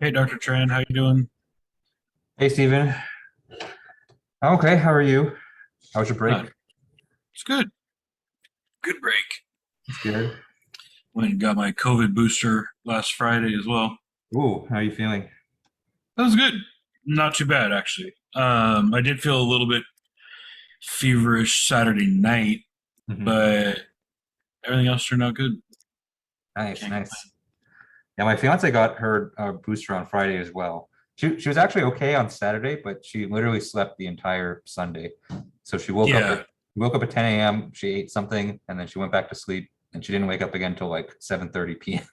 Hey, Dr. Tran, how you doing? Hey, Steven. Okay, how are you? How was your break? It's good. Good break. It's good. Went and got my COVID booster last Friday as well. Ooh, how are you feeling? That was good. Not too bad, actually. I did feel a little bit feverish Saturday night, Hmm. but everything else turned out good. Nice, Can't nice. Yeah, my fiance got her booster on Friday as well. She was actually okay on Saturday, but she literally slept the entire Sunday. So she complain. woke up at 10 a.m. She ate something, and then she went back to sleep, and she didn't wake up again until like 7:30 p.m.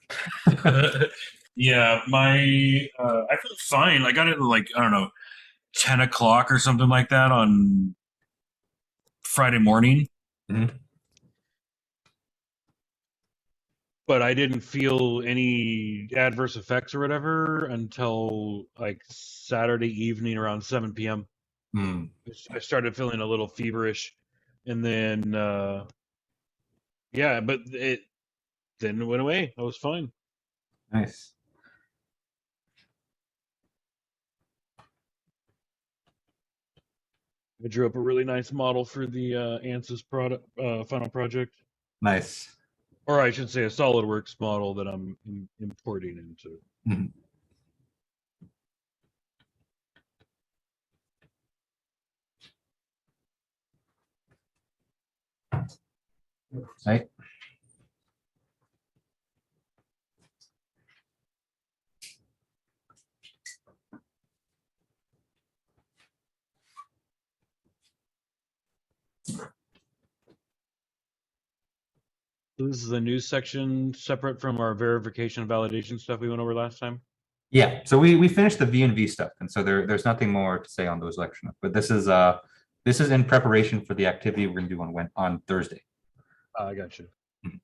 Yeah. Yeah, I feel fine. I got it at like, I don't know, 10 o'clock or something like that on Friday morning. Mhm. But I didn't feel any adverse effects or whatever until like Saturday evening around 7 p.m. Hmm. I started feeling a little feverish, and then yeah, but it then went away. I was fine. Nice. I drew up a really nice model for the ANSYS product final project, Nice. or I should say, a SolidWorks model that I'm importing into. Mhm. Right. So this is a new section separate from our verification and validation stuff we went over last time. Yeah, so we finished the V and V stuff, and so there's nothing more to say on those lecture notes. But this is in preparation for the activity we're gonna do on Thursday. I got you. Mhm.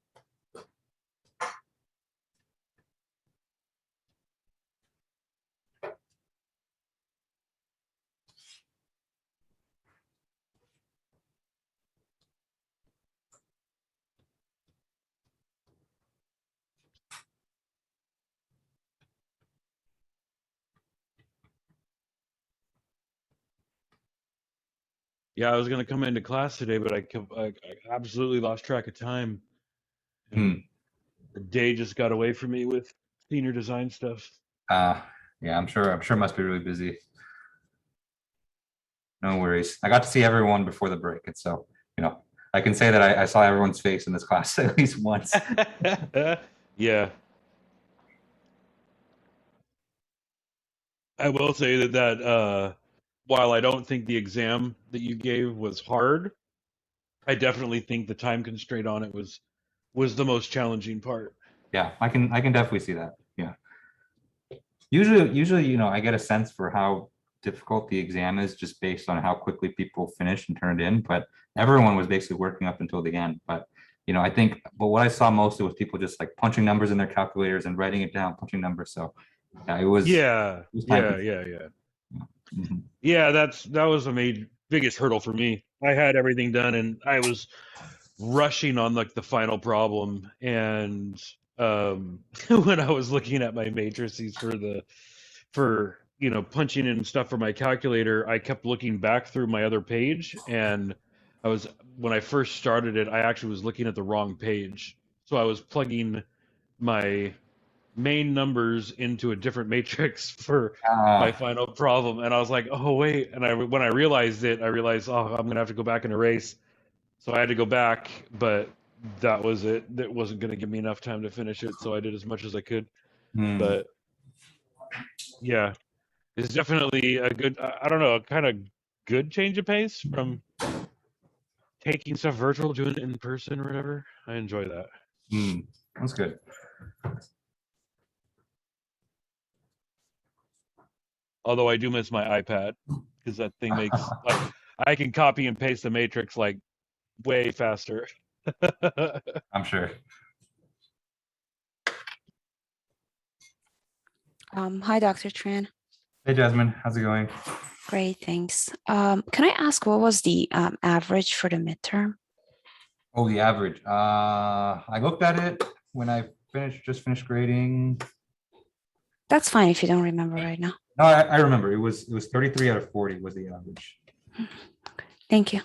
Yeah, I was gonna come into class today, but I absolutely lost track of time, and Hmm. the day just got away from me with senior design stuff. Uh, yeah, I'm sure it must be really busy. No worries. I got to see everyone before the break, and so I can say that I saw everyone's face in this class at least once. Yeah, I will say that while I don't think the exam that you gave was hard, I definitely think the time constraint on it was the most challenging part. Yeah, I can definitely see that. Yeah. Usually, I get a sense for how difficult the exam is just based on how quickly people finish and turn it in. But everyone was basically working up until the end. But but what I saw mostly was people just like punching numbers in their calculators and writing it down, punching numbers. So yeah, Yeah, it was time yeah, consuming. yeah, yeah. Mhm. Yeah, that was the biggest hurdle for me. I had everything done and I was rushing on like the final problem, and when I was looking at my matrices for punching in stuff for my calculator, I kept looking back through my other page, and I was when I first started it, I actually was looking at the wrong page. So I was plugging my main numbers into a different matrix for my Ah, final problem, and I was like, oh wait, and I when I realized it, I realized, oh, I'm gonna have to go back and erase. So I had to go back, but that was it. That wasn't going to give me enough time to finish it, so I did as much as I could. hmm. But yeah, it's definitely a good, I don't know, a kind of good change of pace from taking stuff virtual, doing it in person or whatever. I enjoy that. Hmm. That's good. Although I do miss my iPad because that thing makes like I can copy and paste the matrix like way faster. I'm sure. Hi, Dr. Tran. Hey, Jasmine, how's it going? Great, thanks. Can I ask what was the average for the midterm? Oh, the average. I looked at it when I just finished grading. That's fine if you don't remember right now. No, I remember. It was 33 out of 40 was the average. Thank you.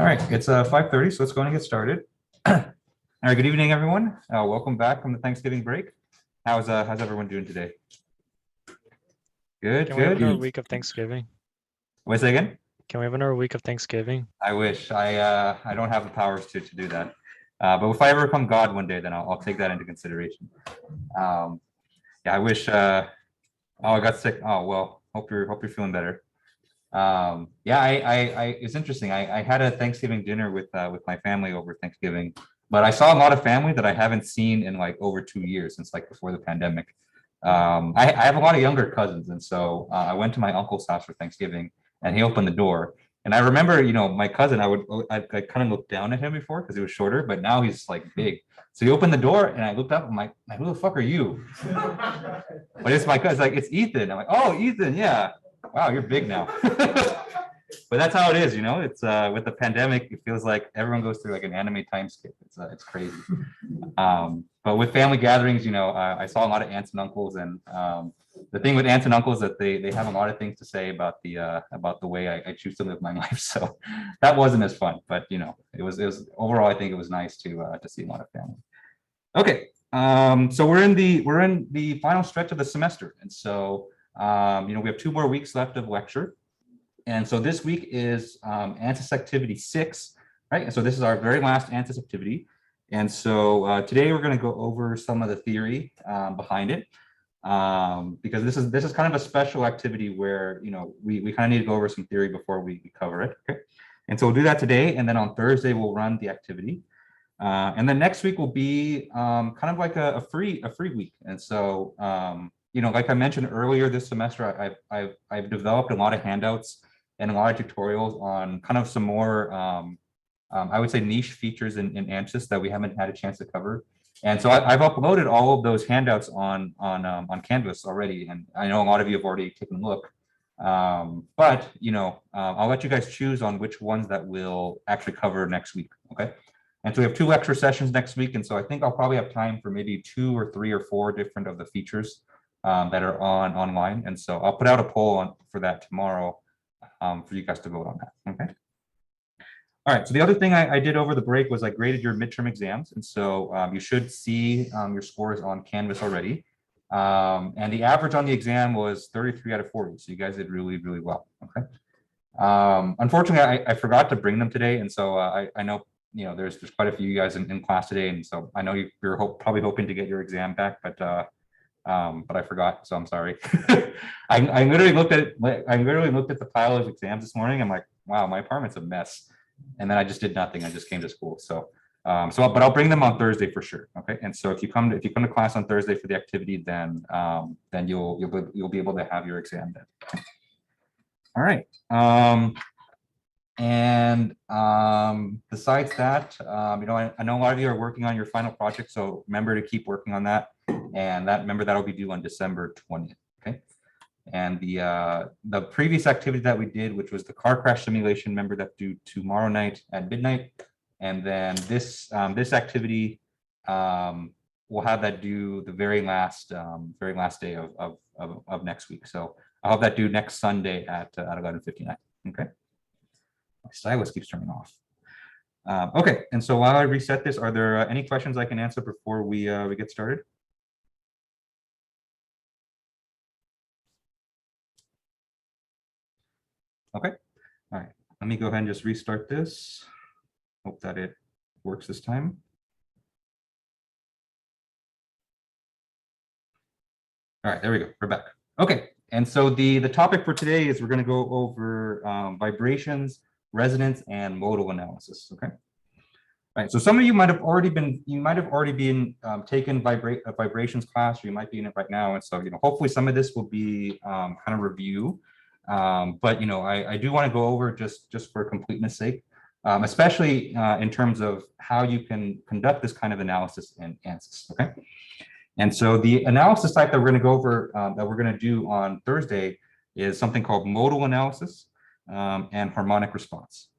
All right, it's 5:30, so let's go and get started. All right, good evening, everyone. Welcome back from the Thanksgiving break. How's everyone doing today? Good, Can we have another good. week of Thanksgiving? Wait a second. Can we have another week of Thanksgiving? I wish I don't have the powers to do that. But if I ever become God one day, then I'll take that into consideration. Yeah, I wish. Oh, I got sick. Oh well. Hope you're feeling better. Yeah, I it's interesting. I had a Thanksgiving dinner with my family over Thanksgiving, but I saw a lot of family that I haven't seen in like over 2 years, since like before the pandemic. I have a lot of younger cousins, and so I went to my uncle's house for Thanksgiving, and he opened the door. And I remember, my cousin, I kind of looked down at him before because he was shorter, but now he's like big. So he opened the door, and I looked up. I'm like, who the fuck are you? But it's my cousin. Like, it's Ethan. I'm like, oh, Ethan, yeah. Wow, you're big now. But that's how it is, It's with the pandemic, it feels like everyone goes through like an anime time skip. It's crazy. But with family gatherings, I saw a lot of aunts and uncles, and the thing with aunts and uncles is that they have a lot of things to say about the way I choose to live my life. So that wasn't as fun, but it was overall, I think it was nice to see a lot of family. Okay, so we're in the final stretch of the semester, and so we have 2 more weeks left of lecture. And so this week is ANSYS activity 6, right? And so this is our very last ANSYS activity. And so today we're going to go over some of the theory behind it, because this is kind of a special activity where we kind of need to go over some theory before we cover it. Okay, and so we'll do that today, and then on Thursday we'll run the activity, and then next week will be kind of like a free week. And so like I mentioned earlier this semester, I've developed a lot of handouts and a lot of tutorials on kind of some more, I would say, niche features in ANSYS that we haven't had a chance to cover. And so I've uploaded all of those handouts on Canvas already, and I know a lot of you have already taken a look. But I'll let you guys choose on which ones that we'll actually cover next week. Okay. And so we have 2 lecture sessions next week, and so I think I'll probably have time for maybe 2 or 3 or 4 different of the features that are online. And so I'll put out a poll for that tomorrow for you guys to vote on that. Okay. All right. So the other thing I did over the break was I graded your midterm exams, and so you should see your scores on Canvas already. And the average on the exam was 33 out of 40. So you guys did really, really well. Okay. Unfortunately, I forgot to bring them today, and so I know there's quite a few of you guys in class today, and so I know you're probably hoping to get your exam back, but I forgot, so I'm sorry. I literally looked at the pile of exams this morning. I'm like, wow, my apartment's a mess, and then I just did nothing. I just came to school. So but I'll bring them on Thursday for sure. Okay, and so if you come to class on Thursday for the activity, then you'll be able to have your exam then. All right. And besides that, I know a lot of you are working on your final project, so remember to keep working on that. And that'll be due on December 20th. Okay. And the previous activity that we did, which was the car crash simulation, remember that due tomorrow night at midnight. And then this activity, we'll have that due the very last day of next week. So I'll have that due next Sunday at 11:59. Okay. My stylus keeps turning off. Okay, and so while I reset this, are there any questions I can answer before we get started? Okay, all right. Let me go ahead and just restart this. Hope that it works this time. All right, there we go. We're back. Okay, and so the topic for today is we're going to go over vibrations, resonance, and modal analysis. Okay. All right. So some of you might have already been taken a vibrations class, or you might be in it right now, and so hopefully some of this will be kind of review. But I do want to go over just for completeness sake, especially in terms of how you can conduct this kind of analysis in ANSYS. Okay. And so the analysis type that we're going to go over, that we're going to do on Thursday, is something called modal analysis and harmonic response.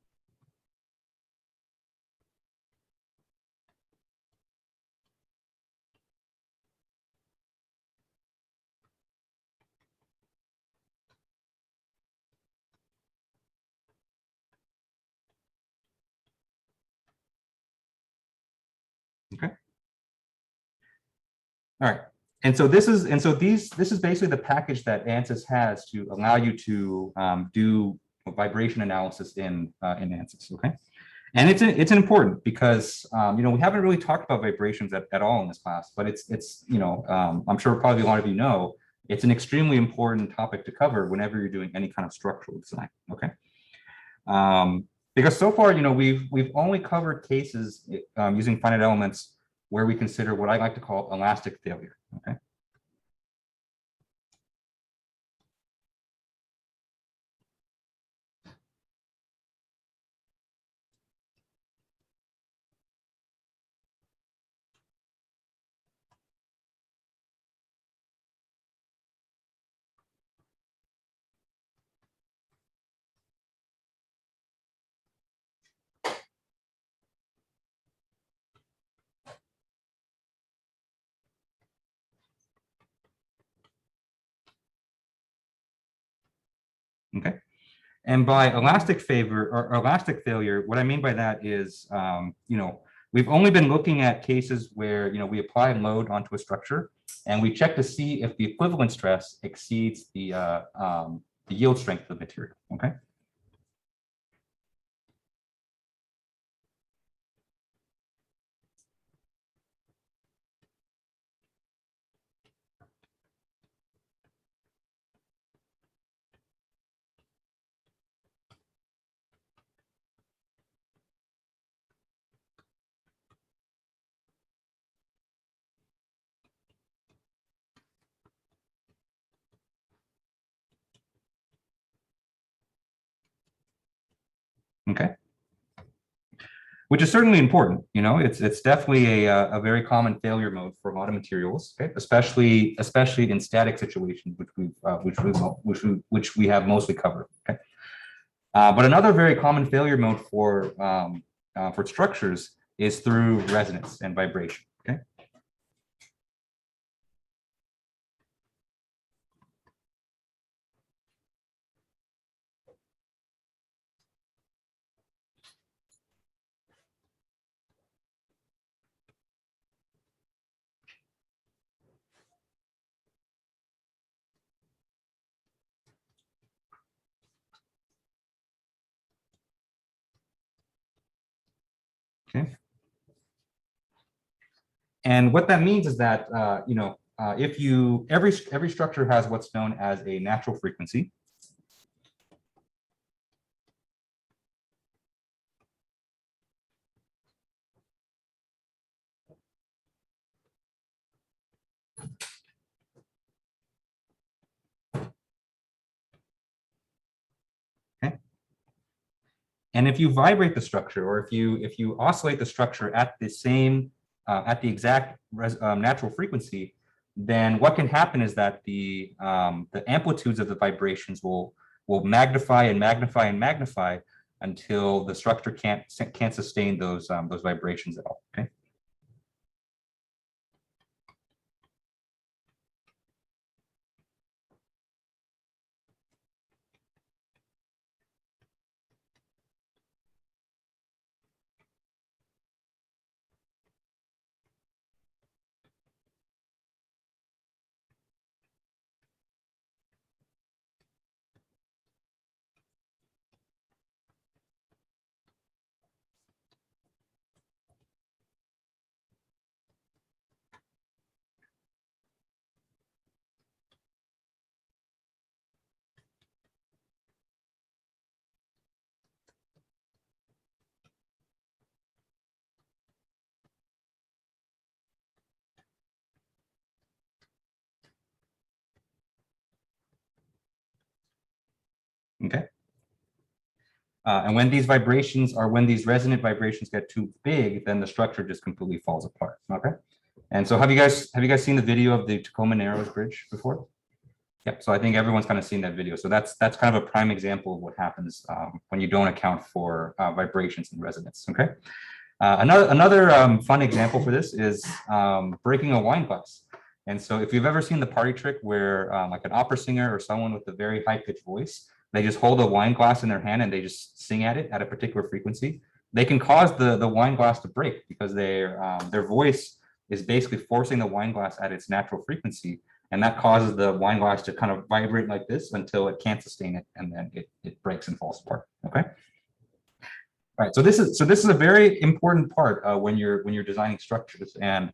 All right. And so this is basically the package that ANSYS has to allow you to do vibration analysis in ANSYS. Okay. And it's important because we haven't really talked about vibrations at all in this class, but it's I'm sure probably a lot of you know it's an extremely important topic to cover whenever you're doing any kind of structural design. Okay. Because so far we've only covered cases using finite elements where we consider what I like to call elastic failure. Okay. Okay. And by elastic failure, what I mean by that is, we've only been looking at cases where, we apply load onto a structure and we check to see if the equivalent stress exceeds the yield strength of the material. Okay. Okay. Which is certainly important. It's definitely a very common failure mode for a lot of materials, okay? Especially in static situations, which we have mostly covered. Okay. But another very common failure mode for structures is through resonance and vibration. Okay. Okay. And what that means is that every structure has what's known as a natural frequency. Okay. And if you vibrate the structure, or if you oscillate the structure at the exact natural frequency, then what can happen is that the amplitudes of the vibrations will magnify and magnify and magnify until the structure can't sustain those vibrations at all. Okay. Okay. And when these resonant vibrations get too big, then the structure just completely falls apart. Okay. And so have you guys seen the video of the Tacoma Narrows Bridge before? Yep. So I think everyone's kind of seen that video. So that's kind of a prime example of what happens when you don't account for vibrations and resonance. Okay. Another fun example for this is breaking a wine glass. And so if you've ever seen the party trick where like an opera singer or someone with a very high pitched voice, they just hold a wine glass in their hand and they just sing at it at a particular frequency, they can cause the wine glass to break because their voice is basically forcing the wine glass at its natural frequency. And that causes the wine glass to kind of vibrate like this until it can't sustain it, and then it breaks and falls apart. Okay. All right. So this is a very important part when you're designing structures, and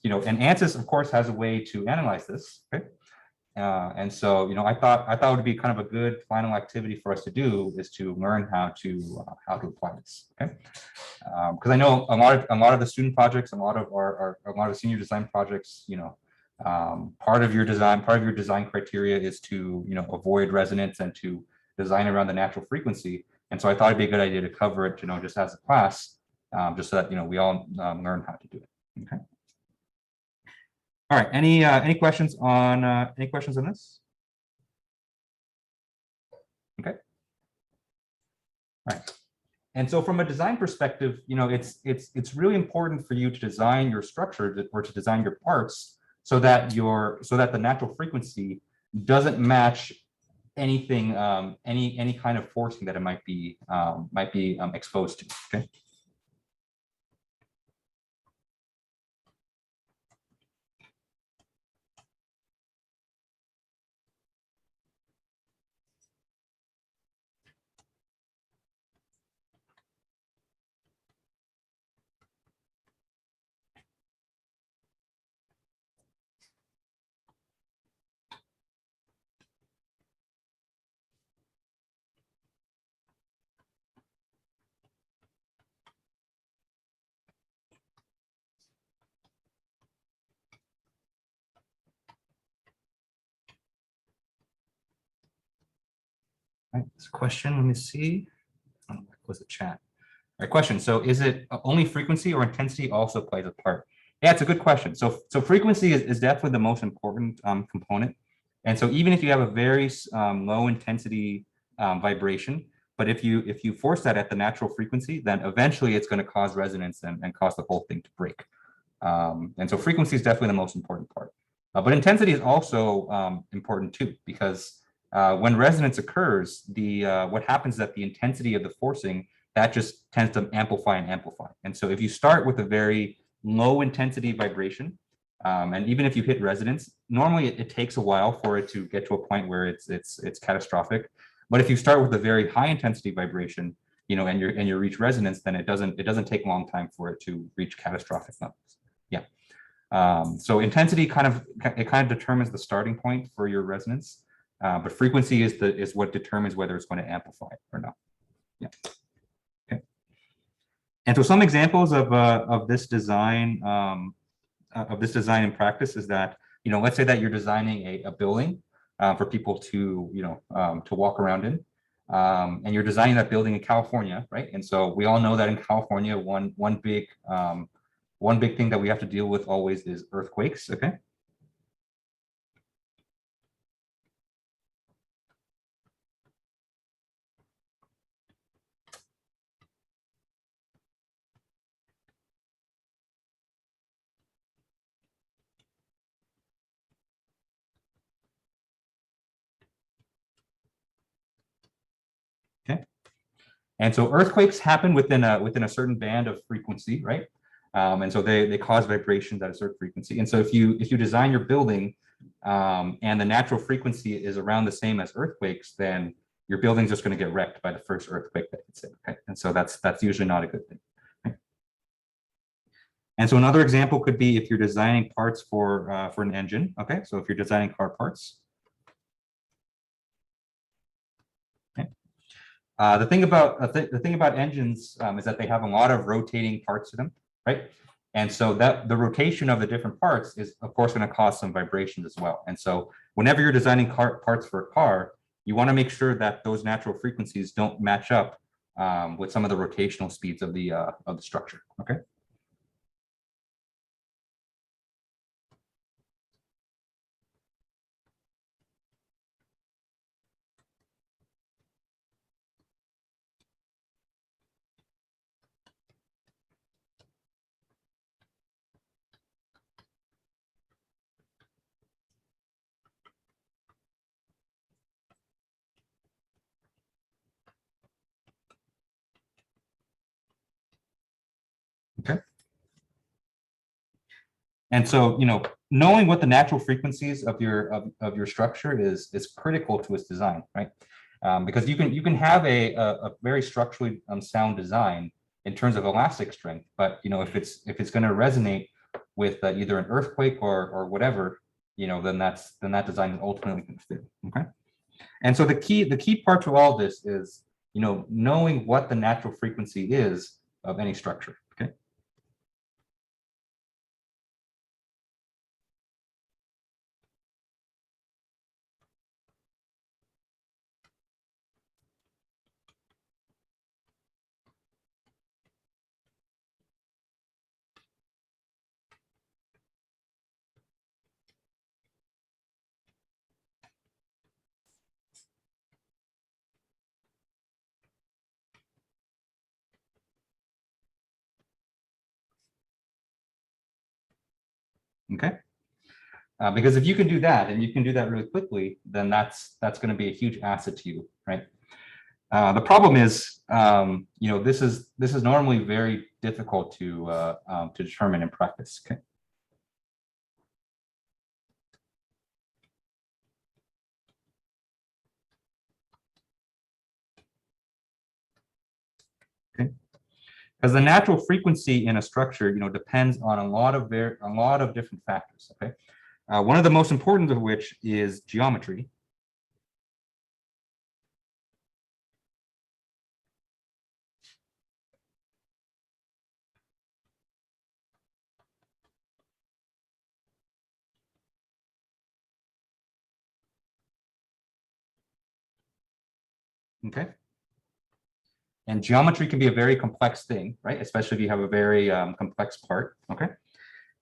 you know, and ANSYS of course has a way to analyze this. Okay. And so, you know, I thought it would be kind of a good final activity for us to do is to learn how to apply this. Okay. Because I know a lot of the student projects, a lot of senior design projects, you know, part of your design criteria is to, you know, avoid resonance and to design around the natural frequency. And so I thought it'd be a good idea to cover it, you know, just as a class, just so that, you know, we all learn how to do it. Okay. All right. Any questions on this? Okay. All right. And so from a design perspective, you know, it's really important for you to design your structure or to design your parts so that the natural frequency doesn't match anything, any kind of forcing that it might be exposed to. Okay. All right, this question, let me see. What was the chat? All right, question. So is it only frequency or intensity also plays a part? Yeah, it's a good question. So frequency is definitely the most important component. And so even if you have a very low intensity vibration, but if you force that at the natural frequency, then eventually it's going to cause resonance and cause the whole thing to break. And so frequency is definitely the most important part. But intensity is also important too, because when resonance occurs, what happens is that the intensity of the forcing, that just tends to amplify and amplify. And so if you start with a very low intensity vibration, and even if you hit resonance, normally it takes a while for it to get to a point where it's catastrophic. But if you start with a very high intensity vibration, you know, and you reach resonance, then it doesn't take a long time for it to reach catastrophic levels. Yeah. So intensity kind of determines the starting point for your resonance, but frequency is what determines whether it's going to amplify or not. Yeah. Okay. And so some examples of this design in practice is that, you know, let's say that you're designing a building for people to, you know, to walk around in, and you're designing that building in California, right? And so we all know that in California, one big thing that we have to deal with always is earthquakes. Okay. Okay. And so earthquakes happen within a certain band of frequency, right? And so they cause vibrations at a certain frequency. And so if you design your building and the natural frequency is around the same as earthquakes, then your building's just going to get wrecked by the first earthquake that hits it. Okay. And so that's usually not a good thing. Okay? And so another example could be if you're designing parts for an engine. Okay. So if you're designing car parts. The thing about engines is that they have a lot of rotating parts to them, right? And so that the rotation of the different parts is, of course, going to cause some vibrations as well. And so whenever you're designing parts for a car, you want to make sure that those natural frequencies don't match up with some of the rotational speeds of the structure. Okay. Okay. And so, knowing what the natural frequencies of your structure is critical to its design, right? Because you can have a very structurally sound design in terms of elastic strength, but if it's going to resonate with either an earthquake or whatever, then that design is ultimately going to fail. Okay. And so the key part to all this is knowing what the natural frequency is of any structure. Okay. Okay. Because if you can do that and you can do that really quickly, then that's going to be a huge asset to you, right? The problem is, this is normally very difficult to determine in practice. Okay. Okay. Because the natural frequency in a structure, depends on a lot of different factors. Okay. One of the most important of which is geometry. Okay. And geometry can be a very complex thing, right? Especially if you have a very complex part. Okay.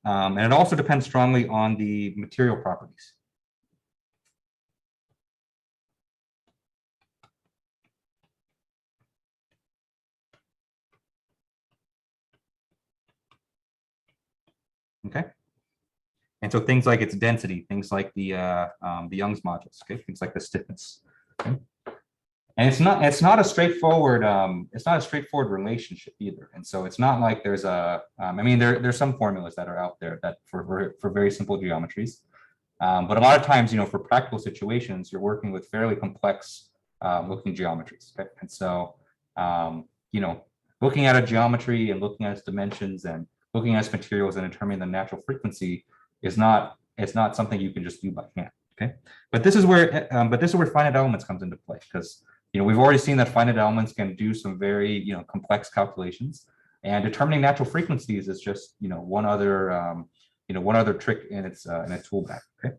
And it also depends strongly on the material properties. Okay. And so things like its density, things like the Young's modulus, okay, things like the stiffness. Okay? And it's not a straightforward relationship either. And so it's not like there's there's some formulas that are out there that for very simple geometries. But a lot of times, for practical situations, you're working with fairly complex looking geometries. Okay? And so, looking at a geometry and looking at its dimensions and looking at its materials and determining the natural frequency it's not something you can just do by hand. Okay, but this is where finite elements comes into play, because we've already seen that finite elements can do some very complex calculations, and determining natural frequencies is just one other trick in its tool bag. Okay.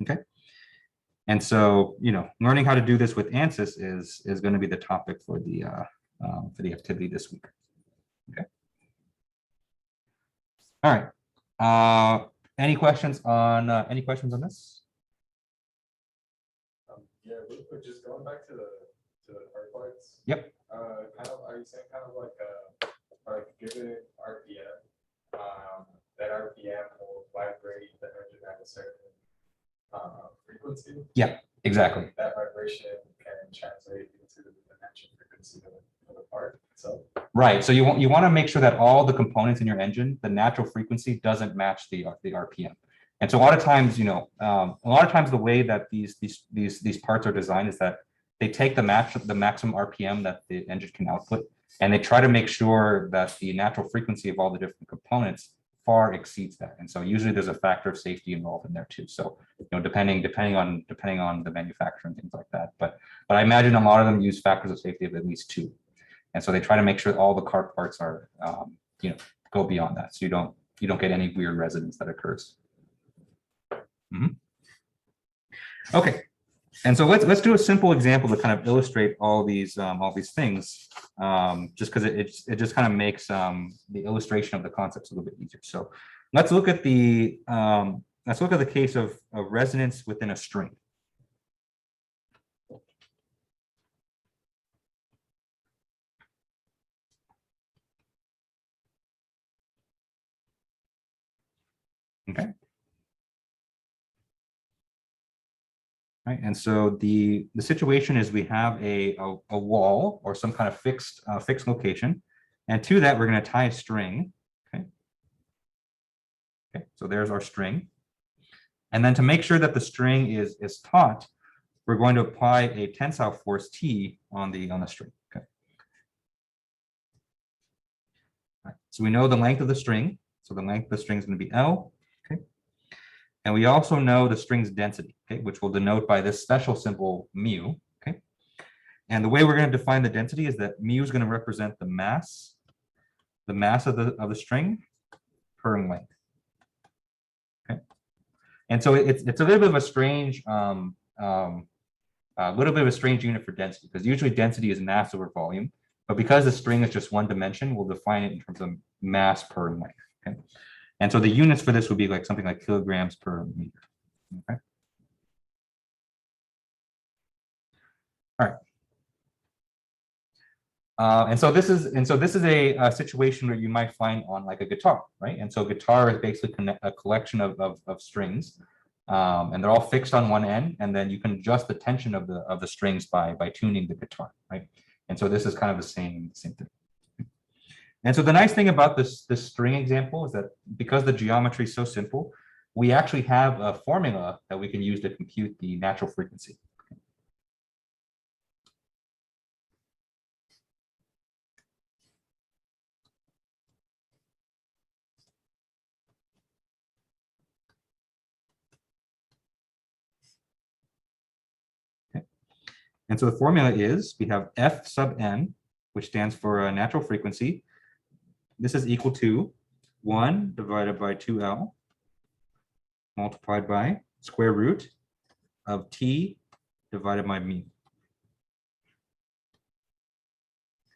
Okay. And so, learning how to do this with ANSYS is going to be the topic for the activity this week. Okay. All right. Any questions on this? Yeah, real quick, just going back to the hard parts. Yep. Are you saying given RPM, that RPM will vibrate the engine at a certain frequency? Yeah, exactly. That vibration can translate into the natural frequency of the part. So right. So you want to make sure that all the components in your engine, the natural frequency doesn't match the RPM. And so a lot of times, the way that these parts are designed is that they take the maximum RPM that the engine can output, and they try to make sure that the natural frequency of all the different components far exceeds that. And so usually there's a factor of safety involved in there too. So depending on the manufacturer and things like that. But I imagine a lot of them use factors of safety of at least 2. And so they try to make sure all the car parts are go beyond that, so you don't get any weird resonance that occurs. Okay, and so let's do a simple example to kind of illustrate all these things, just because it just kind of makes the illustration of the concepts a little bit easier. So let's look at the case of resonance within a string. Okay. right? And so the situation is we have a wall or some kind of fixed location, and to that we're going to tie a string. Okay, so there's our string. And then to make sure that the string is taut, we're going to apply a tensile force T on the string. Okay. All right. So we know the length of the string. So the length of the string is going to be L. Okay. And we also know the string's density, okay, which we'll denote by this special symbol mu. Okay. And the way we're going to define the density is that mu is going to represent the mass of the string per length. And so it's a little bit of a strange unit for density, because usually density is mass over volume, but because the string is just one dimension, we'll define it in terms of mass per length. Okay, and so the units for this would be like something like kilograms per meter. Okay, all right. And so this is a situation where you might find on like a guitar, right? And so guitar is basically a collection of strings, and they're all fixed on one end, and then you can adjust the tension of the strings by tuning the guitar, right? And so this is kind of the same thing. And so the nice thing about this string example is that because the geometry is so simple, we actually have a formula that we can use to compute the natural frequency. And so the formula is, we have F sub n, which stands for a natural frequency. This is equal to 1 divided by 2L multiplied by square root of T divided by mu.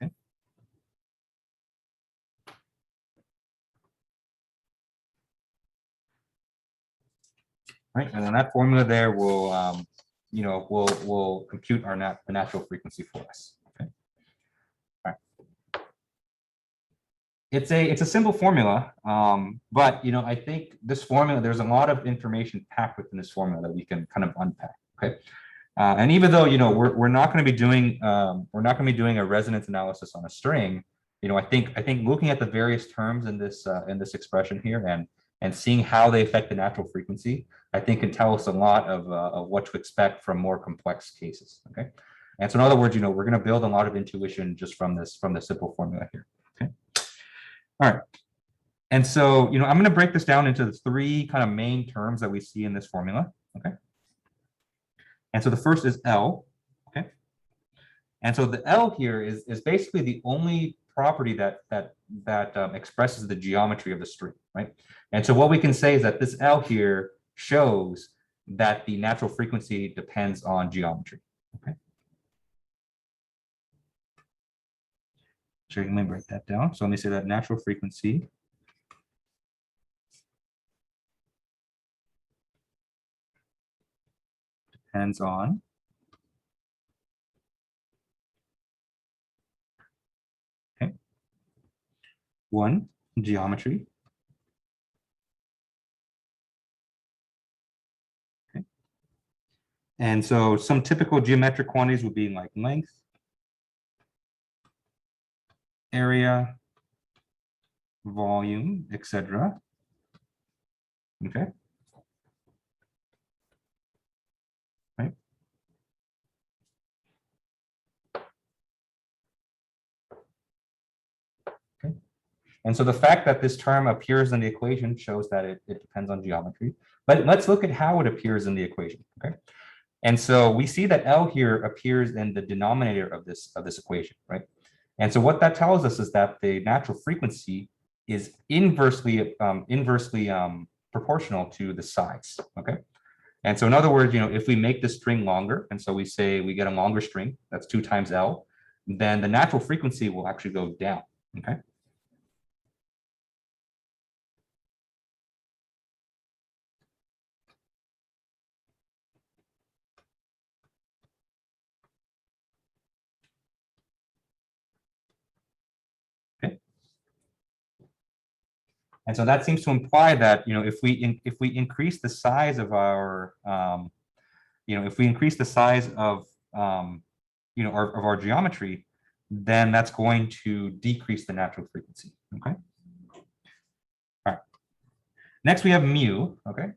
Okay. Right, and then that formula there will will compute our the natural frequency for us. Okay. All right. It's a simple formula, but I think this formula, there's a lot of information packed within this formula that we can kind of unpack. Okay, and even though we're not going to be doing a resonance analysis on a string, I think looking at the various terms in this expression here and seeing how they affect the natural frequency, I think can tell us a lot of what to expect from more complex cases. Okay, and so in other words, we're going to build a lot of intuition just from the simple formula here. Okay, all right, and so I'm going to break this down into the three kind of main terms that we see in this formula. Okay, and so the first is L. Okay, and so the L here is basically the only property that expresses the geometry of the string, right? And so what we can say is that this L here shows that the natural frequency depends on geometry. Okay. So let me break that down. So let me say that natural frequency depends on one, geometry. Okay. And so some typical geometric quantities would be like length, area, volume, etc. Okay. Right. Okay. And so the fact that this term appears in the equation shows that it depends on geometry. But let's look at how it appears in the equation. Okay. And so we see that L here appears in the denominator of this equation, right? And so what that tells us is that the natural frequency is inversely proportional to the size. Okay. And so in other words, if we make the string longer, and so we say we get a longer string, that's 2 times L, then the natural frequency will actually go down. Okay. And so that seems to imply that if we increase the size of our if we increase the size of, our geometry, then that's going to decrease the natural frequency. Okay. All right. Next, we have mu. Okay.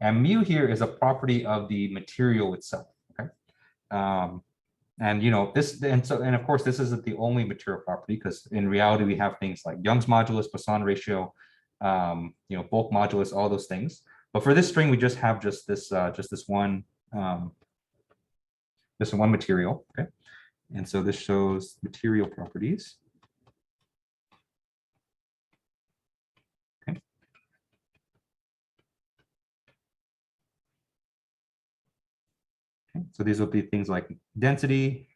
And mu here is a property of the material itself. Okay. And of course, this isn't the only material property, because in reality we have things like Young's modulus, Poisson ratio, bulk modulus, all those things. But for this string, we just have this one material. Okay, and so this shows material properties. Okay. Okay. So these will be things like density,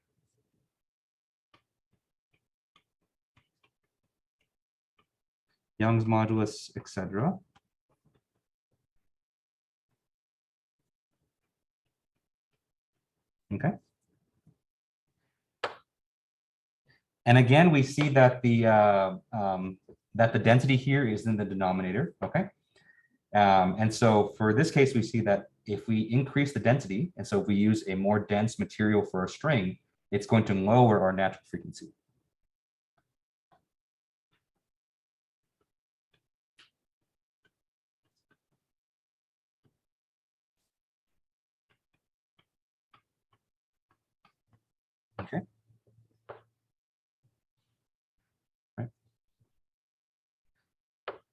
Young's modulus, etc. Okay. And again, we see that the density here is in the denominator. Okay. And so for this case, we see that if we increase the density, and so if we use a more dense material for a string, it's going to lower our natural frequency. Okay.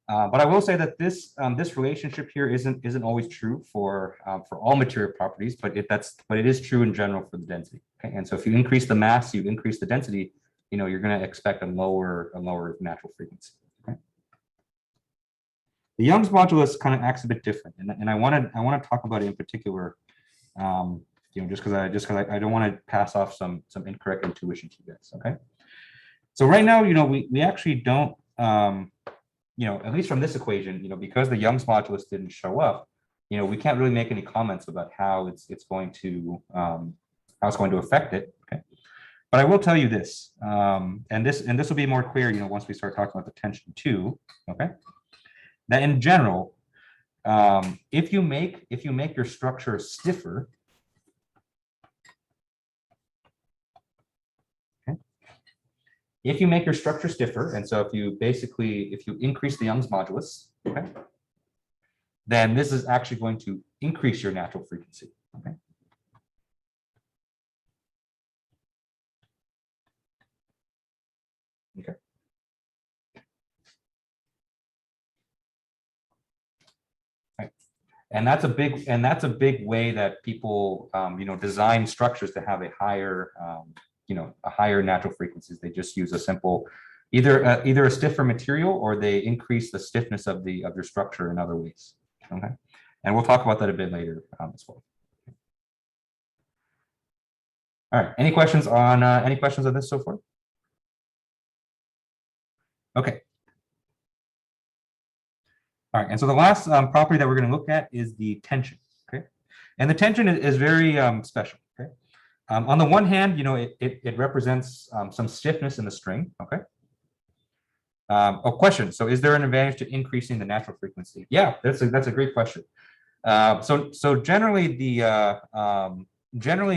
But I will say that this relationship here isn't always true for all material properties, but it is true in general for the density. Okay, and so if you increase the mass, you increase the density, you're going to expect a lower natural frequency. Okay. The Young's modulus kind of acts a bit different, and I want to talk about it in particular, just because I don't want to pass off some incorrect intuition to you guys. Okay. So right now, we actually don't. At least from this equation, because the Young's modulus didn't show up, we can't really make any comments about how it's going to affect it. Okay, but I will tell you this, and this will be more clear, once we start talking about the tension too. Okay, that in general, if you make your structure stiffer. If you make your structure stiffer, and so if you increase the Young's modulus, okay, then this is actually going to increase your natural frequency. Okay. Okay. Right. And that's a big way that people design structures to have a higher natural frequencies. They just use a simple, either a stiffer material, or they increase the stiffness of your structure in other ways. Okay, and we'll talk about that a bit later as well. All right. Any questions on this so far? Okay. All right. And so the last property that we're going to look at is the tension. Okay, and the tension is very special. Okay. On the one hand, it represents some stiffness in the string. Okay. Question. So, is there an advantage to increasing the natural frequency? Yeah, that's a great question. So generally,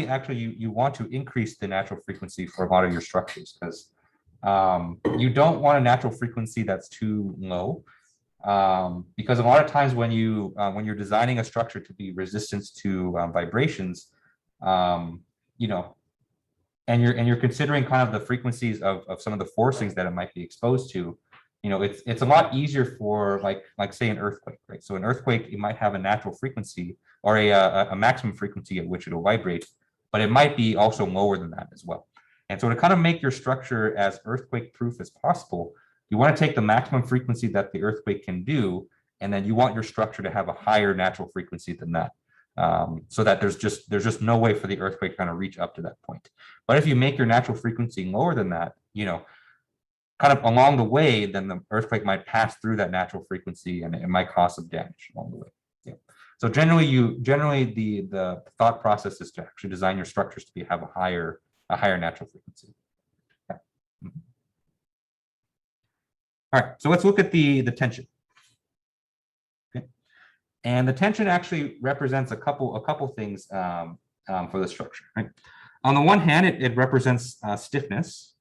actually, you want to increase the natural frequency for a lot of your structures, because you don't want a natural frequency that's too low. Because a lot of times when you're designing a structure to be resistant to vibrations, and you're considering kind of the frequencies of some of the forcings that it might be exposed to, it's a lot easier for like say an earthquake, right? So an earthquake, it might have a natural frequency or a maximum frequency at which it'll vibrate, but it might be also lower than that as well. And so to kind of make your structure as earthquake proof as possible, you want to take the maximum frequency that the earthquake can do, and then you want your structure to have a higher natural frequency than that. So that there's just no way for the earthquake to kind of reach up to that point. But if you make your natural frequency lower than that, kind of along the way, then the earthquake might pass through that natural frequency, and it might cause some damage along the way. Yeah. So generally the thought process is to actually design your structures to have a higher natural frequency. Yeah. Mm-hmm. All right. So let's look at the tension. Okay. And the tension actually represents a couple things for the structure. Right? On the one hand, it represents stiffness.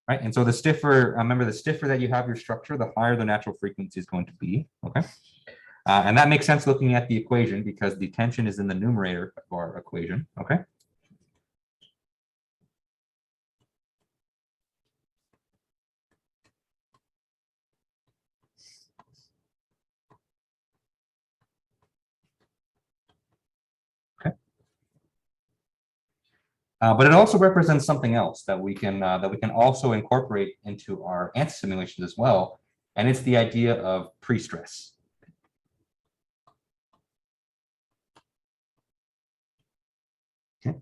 Right, and so the stiffer, remember, the stiffer that you have your structure, the higher the natural frequency is going to be. Okay, and that makes sense looking at the equation because the tension is in the numerator of our equation. Okay. But it also represents something else that we can also incorporate into our ANSYS simulations as well, and it's the idea of pre-stress. Okay.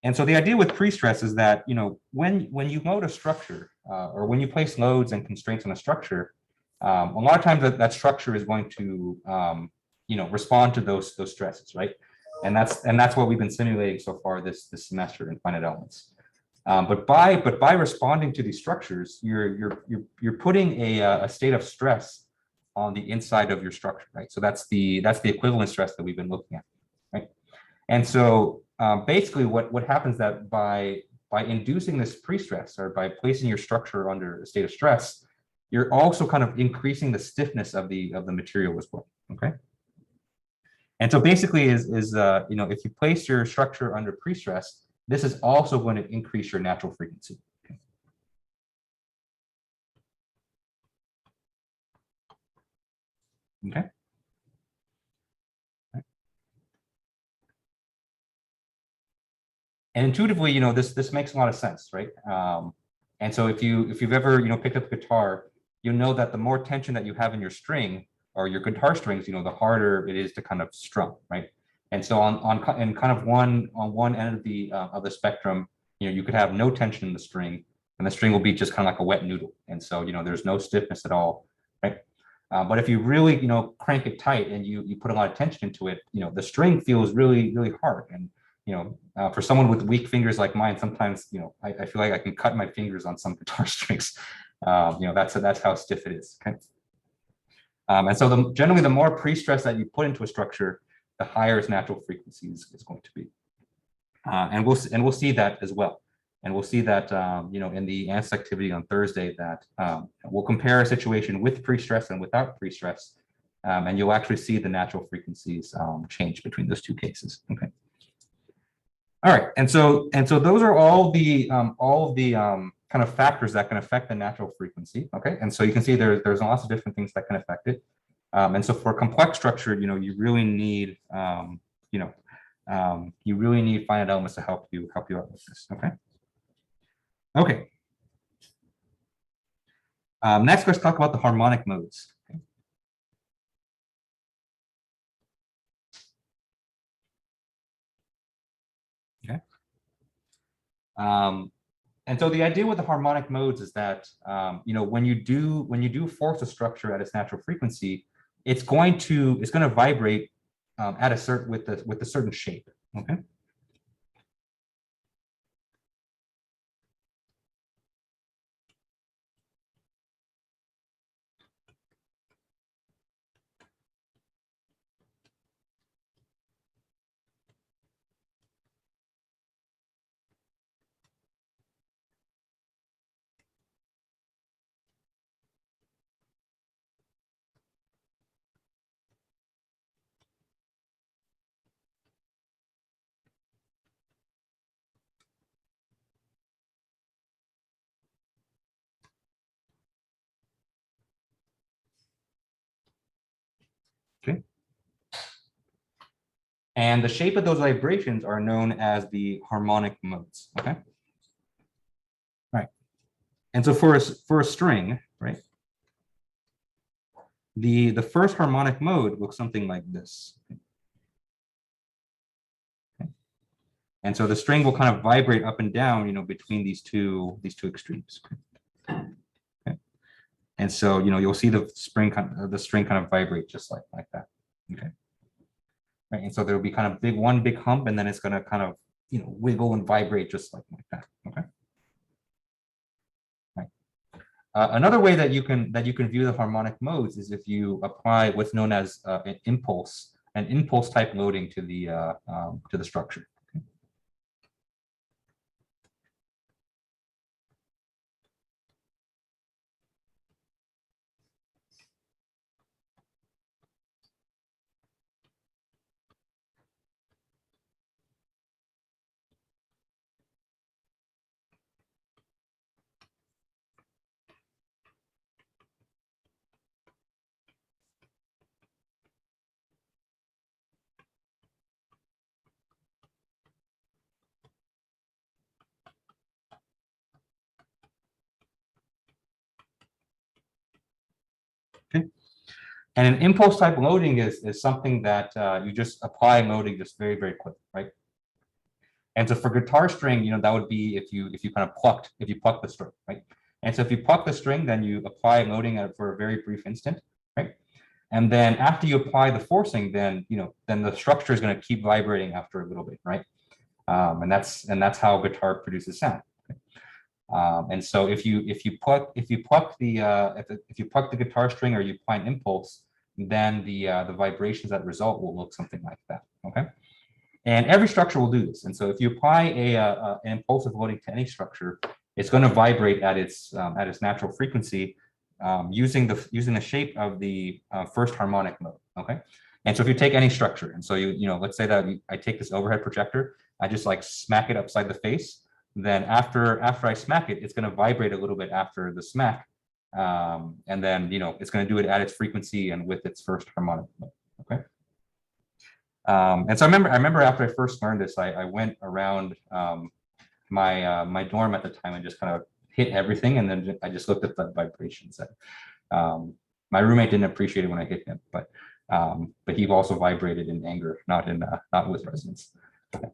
And so the idea with pre-stress is that when you load a structure or when you place loads and constraints on a structure, a lot of times that structure is going to respond to those stresses, right? And that's what we've been simulating so far this semester in finite elements. But by responding to these structures, you're putting a state of stress on the inside of your structure, right? So that's the equivalent stress that we've been looking at, right? And so basically, what happens that by inducing this pre-stress or by placing your structure under a state of stress, you're also kind of increasing the stiffness of the material as well. Okay. And so basically if you place your structure under pre-stress, this is also going to increase your natural frequency. Okay. And intuitively, this makes a lot of sense, right? And so if you've ever picked up a guitar, you'll know that the more tension that you have in your string or your guitar strings, the harder it is to kind of strum, right? And so on one end of the spectrum, you could have no tension in the string, and the string will be just kind of like a wet noodle. And so there's no stiffness at all, right? But if you really crank it tight and you put a lot of tension into it, the string feels really hard. And for someone with weak fingers like mine, sometimes I feel like I can cut my fingers on some guitar strings. That's how stiff it is. Okay. And so generally, the more pre-stress that you put into a structure, the higher its natural frequency is going to be. And we'll see that as well. And we'll see that in the ANSYS activity on Thursday that we'll compare a situation with pre-stress and without pre-stress, and you'll actually see the natural frequencies change between those two cases. Okay. All right, and so those are all the kind of factors that can affect the natural frequency. Okay, and so you can see there's lots of different things that can affect it. And so for complex structure, you really need finite elements to help you out with this. Okay. Okay. Next, let's talk about the harmonic modes. Okay. And so the idea with the harmonic modes is that when you do force a structure at its natural frequency, it's going to vibrate at a certain with a certain shape. Okay. Okay. And the shape of those vibrations are known as the harmonic modes. Okay. All right. And so for a string, right, the first harmonic mode looks something like this. Okay. And so the string will kind of vibrate up and down, between these two extremes. Okay. And so you'll see the string kind of vibrate just like that. Okay. Right. And so there'll be kind of one big hump, and then it's going to kind of wiggle and vibrate just like that. Okay. Right. Another way that you can view the harmonic modes is if you apply what's known as an impulse type loading to the structure. Okay. And an impulse type loading is something that you just apply loading just very, very quick, right? And so for guitar string, that would be if you kind of pluck the string, right? And so if you pluck the string, then you apply loading for a very brief instant, right? And then after you apply the forcing, then the structure is going to keep vibrating after a little bit, right? And that's how guitar produces sound. And so if you pluck the guitar string or you apply an impulse, then the vibrations that result will look something like that. Okay, and every structure will do this. And so if you apply an impulsive loading to any structure, it's going to vibrate at its natural frequency using the shape of the first harmonic mode. Okay, and so if you take any structure, and so let's say that I take this overhead projector, I just like smack it upside the face. Then after I smack it, it's going to vibrate a little bit after the smack, and then it's going to do it at its frequency and with its first harmonic mode. Okay, and so I remember after I first learned this, I went around my dorm at the time and just kind of hit everything, and then I just looked at the vibrations. And my roommate didn't appreciate it when I hit him, but he also vibrated in anger, not with resonance. Okay.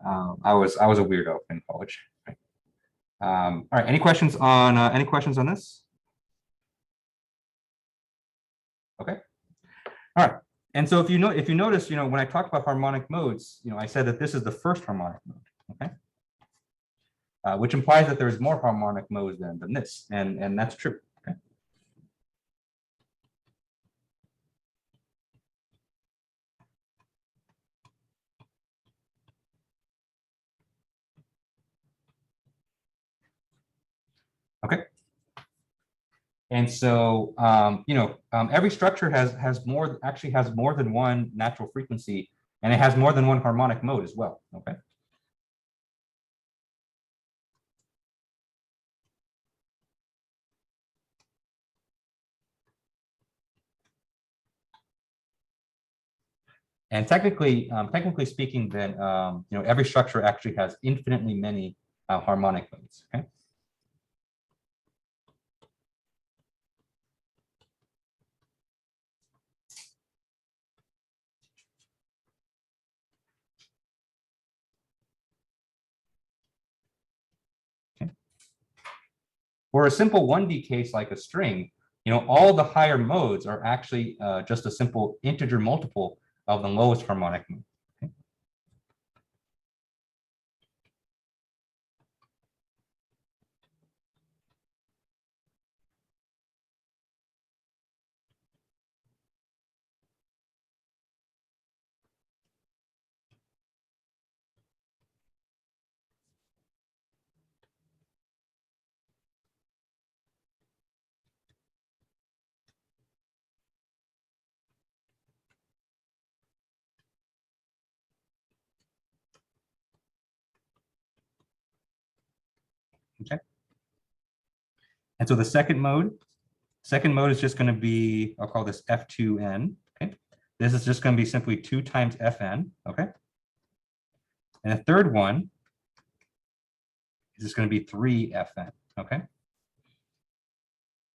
I was a weirdo in college. All right. Any questions on this? Okay. All right. And so if you notice, when I talk about harmonic modes, I said that this is the first harmonic mode. Okay. Which implies that there's more harmonic modes than this, and that's true. Okay. Okay. And so, every structure has more than one natural frequency, and it has more than one harmonic mode as well. Okay. And technically speaking, then every structure actually has infinitely many harmonic modes. Okay. For a simple 1D case like a string, all the higher modes are actually just a simple integer multiple of the lowest harmonic mode. Okay? Okay. And so the second mode is just going to be, I'll call this F2N. Okay. This is just going to be simply 2 times Fn. Okay. And the third one is just going to be 3Fn. Okay.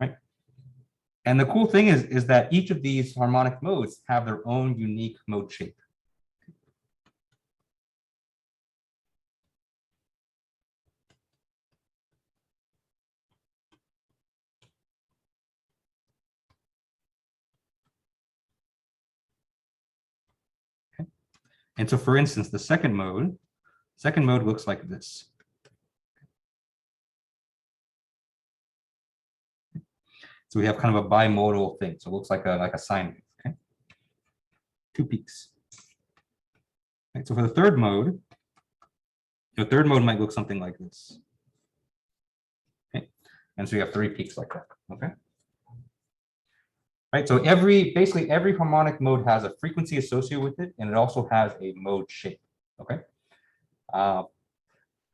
Right. And the cool thing is that each of these harmonic modes have their own unique mode shape. And so, for instance, the second mode looks like this. So we have kind of a bimodal thing. So it looks like a sine wave. Okay, 2 peaks. Right, so for the third mode might look something like this. Okay, and so you have 3 peaks like that. Okay. Right, so basically every harmonic mode has a frequency associated with it, and it also has a mode shape. Okay.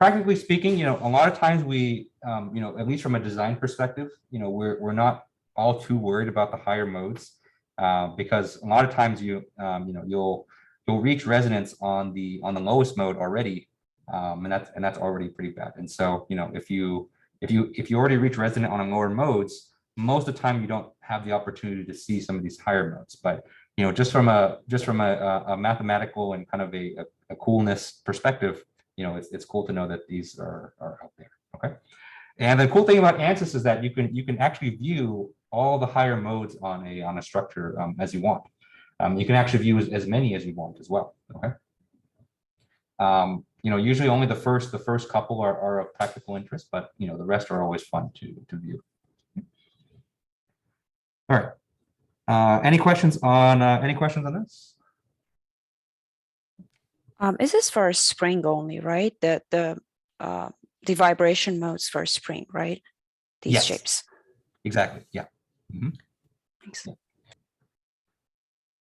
Practically speaking, a lot of times we, at least from a design perspective, we're not all too worried about the higher modes, because a lot of times you'll reach resonance on the lowest mode already, and that's already pretty bad. And so if you already reach resonant on lower modes, most of the time you don't have the opportunity to see some of these higher modes. But just from a mathematical and kind of a coolness perspective, it's cool to know that these are out there. Okay. And the cool thing about ANSYS is that you can actually view all the higher modes on a structure as you want. You can actually view as many as you want as well. Okay. Usually only the first couple are of practical interest, but the rest are always fun to view. All right. Any questions on this? Is this for spring only, right? The vibration modes for spring, right? These Yes. shapes. Exactly. Yeah. Mhm. Thanks.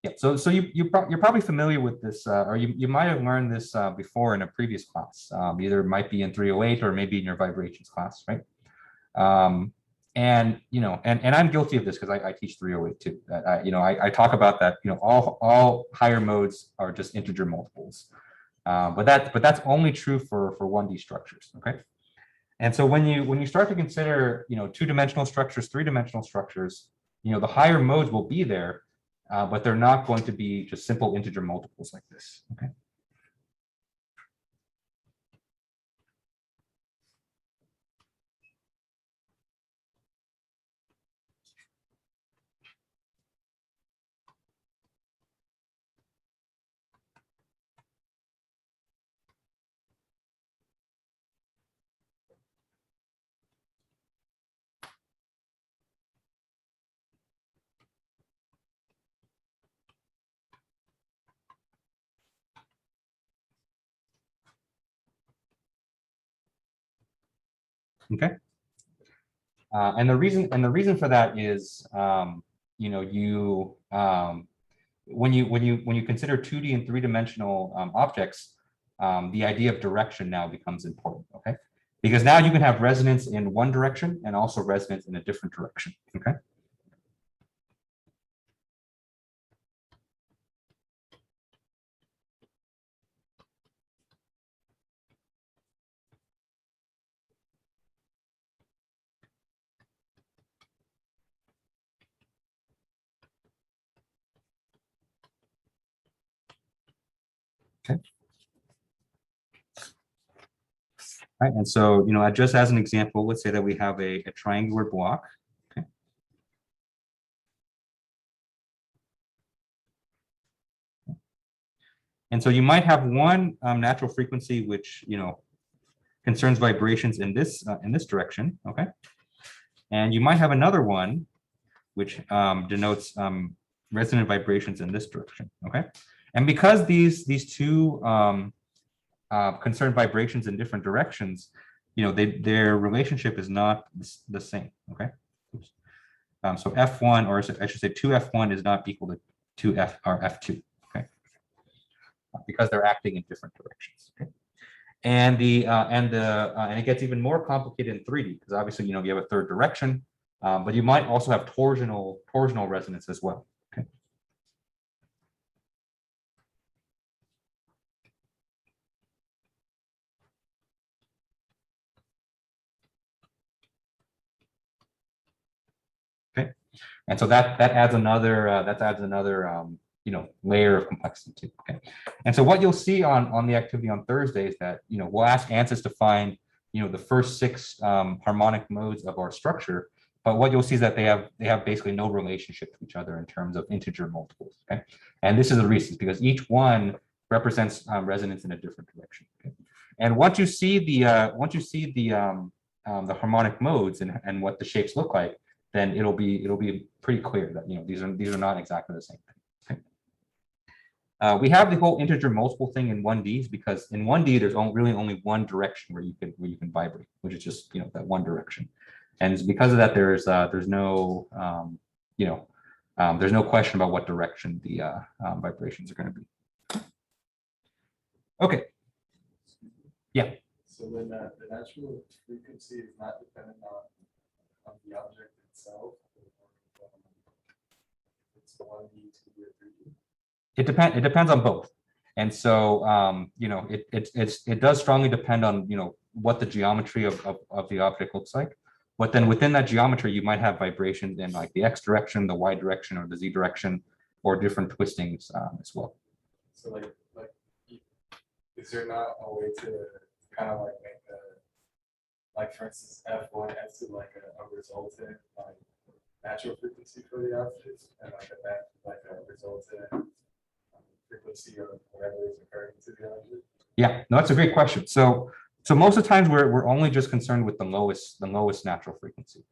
Yeah. So you're probably familiar with this, or you might have learned this before in a previous class. Either it might be in 308 or maybe in your vibrations class, right? And I'm guilty of this because I teach 308 too. I talk about that. All higher modes are just integer multiples, but that's only true for 1D structures. Okay. And so when you start to consider 2-dimensional structures, 3-dimensional structures, the higher modes will be there, but they're not going to be just simple integer multiples like this. Okay. Okay. And the reason for that is, when you consider 2D and 3-dimensional objects, the idea of direction now becomes important. Okay, because now you can have resonance in one direction and also resonance in a different direction. Okay. Okay. Right, and so just as an example, let's say that we have a triangular block. Okay. And so you might have one natural frequency which concerns vibrations in this direction. Okay. And you might have another one which denotes resonant vibrations in this direction. Okay. And because these two concern vibrations in different directions, their relationship is not the same. Okay. So F1, or I should say 2F1 is not equal to 2F or F2. Okay. Because they're acting in different directions. Okay. And it gets even more complicated in 3D because obviously you have a third direction, but you might also have torsional resonance as well. Okay. Okay. And so that adds another layer of complexity too. Okay. And so what you'll see on the activity on Thursday is that we'll ask ANSYS to find the first 6 harmonic modes of our structure, but what you'll see is that they have basically no relationship to each other in terms of integer multiples. Okay. And this is the reason, because each one represents resonance in a different direction. Okay. And once you see the harmonic modes and what the shapes look like, then it'll be pretty clear that these are not exactly the same thing. Okay. We have the whole integer multiple thing in 1D because in 1D there's really only one direction where you can vibrate, which is just that one direction, and because of that there's no there's no question about what direction the vibrations are going to be. Okay. Yeah. So then the natural frequency is not dependent on the object itself. It's 1D, 2D, or 3D. It depends on both, and so it does strongly depend on what the geometry of the object looks like. But then within that geometry, you might have vibrations in like the x direction, the y direction, or the z direction, or different twistings as well. So like, is there not a way to kind of like make like for instance, F1 has to like a resultant like natural frequency for the object, and like a resultant frequency of whatever is occurring to the object? Yeah, no, that's a great question. So most of the times we're only just concerned with the lowest natural frequency,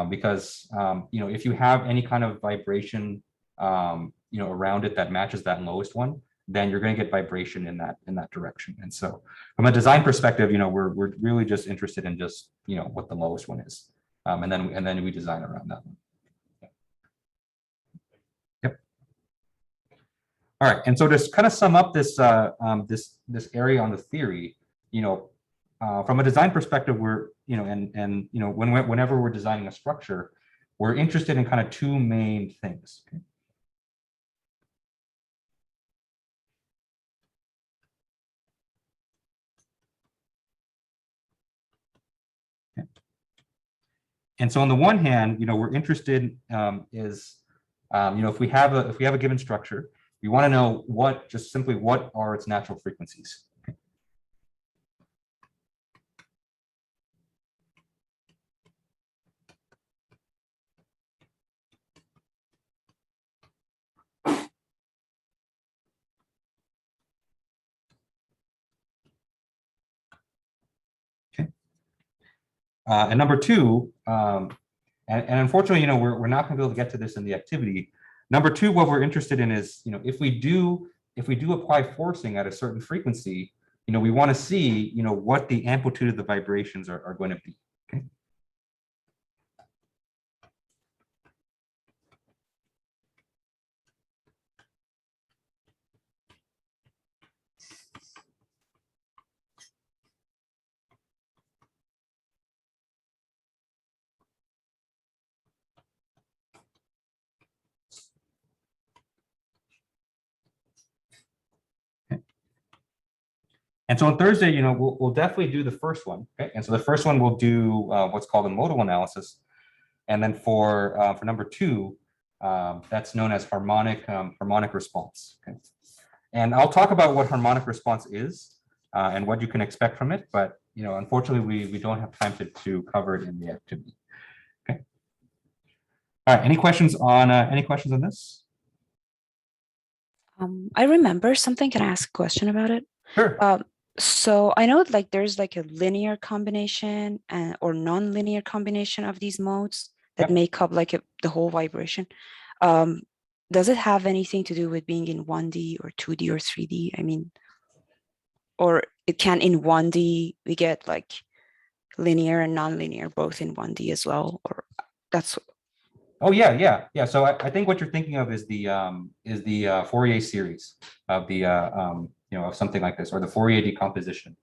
because if you have any kind of vibration around it that matches that lowest one, then you're going to get vibration in that direction. And so from a design perspective, we're really just interested in just what the lowest one is, and then we design around that one. Yep. All right, and so to kind of sum up this this area on the theory, from a design perspective, we're whenever we're designing a structure, we're interested in kind of two main things. Okay? And so on the one hand, we're interested if we have a given structure, we want to know just simply what are its natural frequencies. And number two, and unfortunately, we're not going to be able to get to this in the activity. Number two, what we're interested in is, if we do apply forcing at a certain frequency, we want to see, what the amplitude of the vibrations are going to be. Okay. And so on Thursday, we'll definitely do the first one. Okay. And so the first one we'll do what's called a modal analysis. And then for number two, that's known as harmonic response. Okay. And I'll talk about what harmonic response is and what you can expect from it. But unfortunately, we don't have time to cover it in the activity. Okay. All right. Any questions on this? I remember something. Can I ask a question about it? Sure. So I know like there's like a linear combination or non-linear combination of these modes that make up like the whole vibration. Does it have anything to do with being in 1D or 2D or 3D? I mean, or it can in 1D we get like linear and non-linear both in 1D as well, or that's. Oh yeah. So I think what you're thinking of is the Fourier series of the of something like this, or the Fourier decomposition.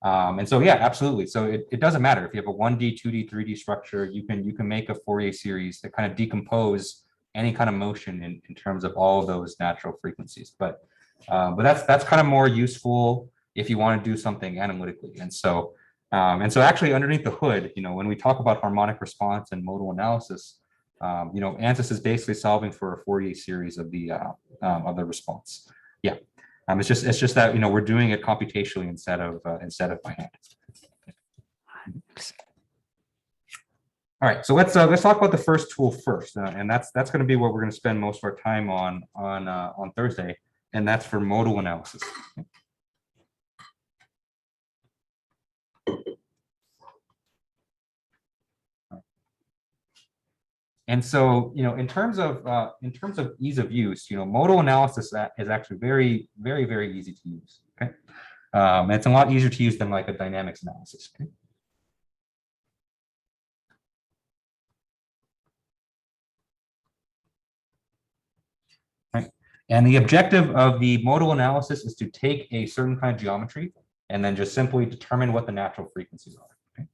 And so yeah, absolutely. So it doesn't matter if you have a 1D, 2D, 3D structure. You can make a Fourier series that kind of decompose any kind of motion in terms of all of those natural frequencies. But that's kind of more useful if you want to do something analytically. And so actually underneath the hood, when we talk about harmonic response and modal analysis, ANSYS is basically solving for a Fourier series of the response. Yeah, it's just that we're doing it computationally instead of by hand. All right, so let's talk about the first tool first, and that's going to be what we're going to spend most of our time on Thursday, and that's for modal analysis. And so, in terms of ease of use, modal analysis is actually very, very, very easy to use. Okay, and it's a lot easier to use than like a dynamics analysis. Okay? Right. And the objective of the modal analysis is to take a certain kind of geometry and then just simply determine what the natural frequencies are. Okay?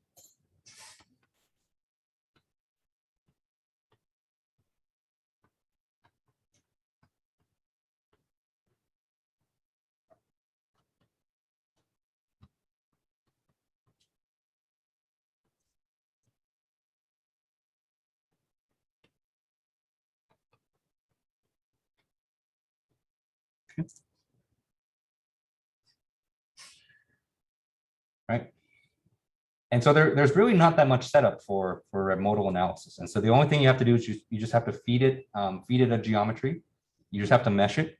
Right. And so there's really not that much setup for a modal analysis. And so the only thing you have to do is you just have to feed it a geometry. You just have to mesh it.